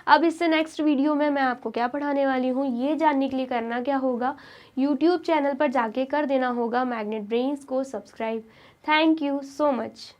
अब इससे नेक्स्ट वीडियो में मैं आपको क्या पढ़ाने वाली हूँ ये जानने के लिए करना क्या होगा, यूट्यूब चैनल पर जाके कर देना होगा मैग्नेट ब्रेन्स को subscribe. Thank you so much.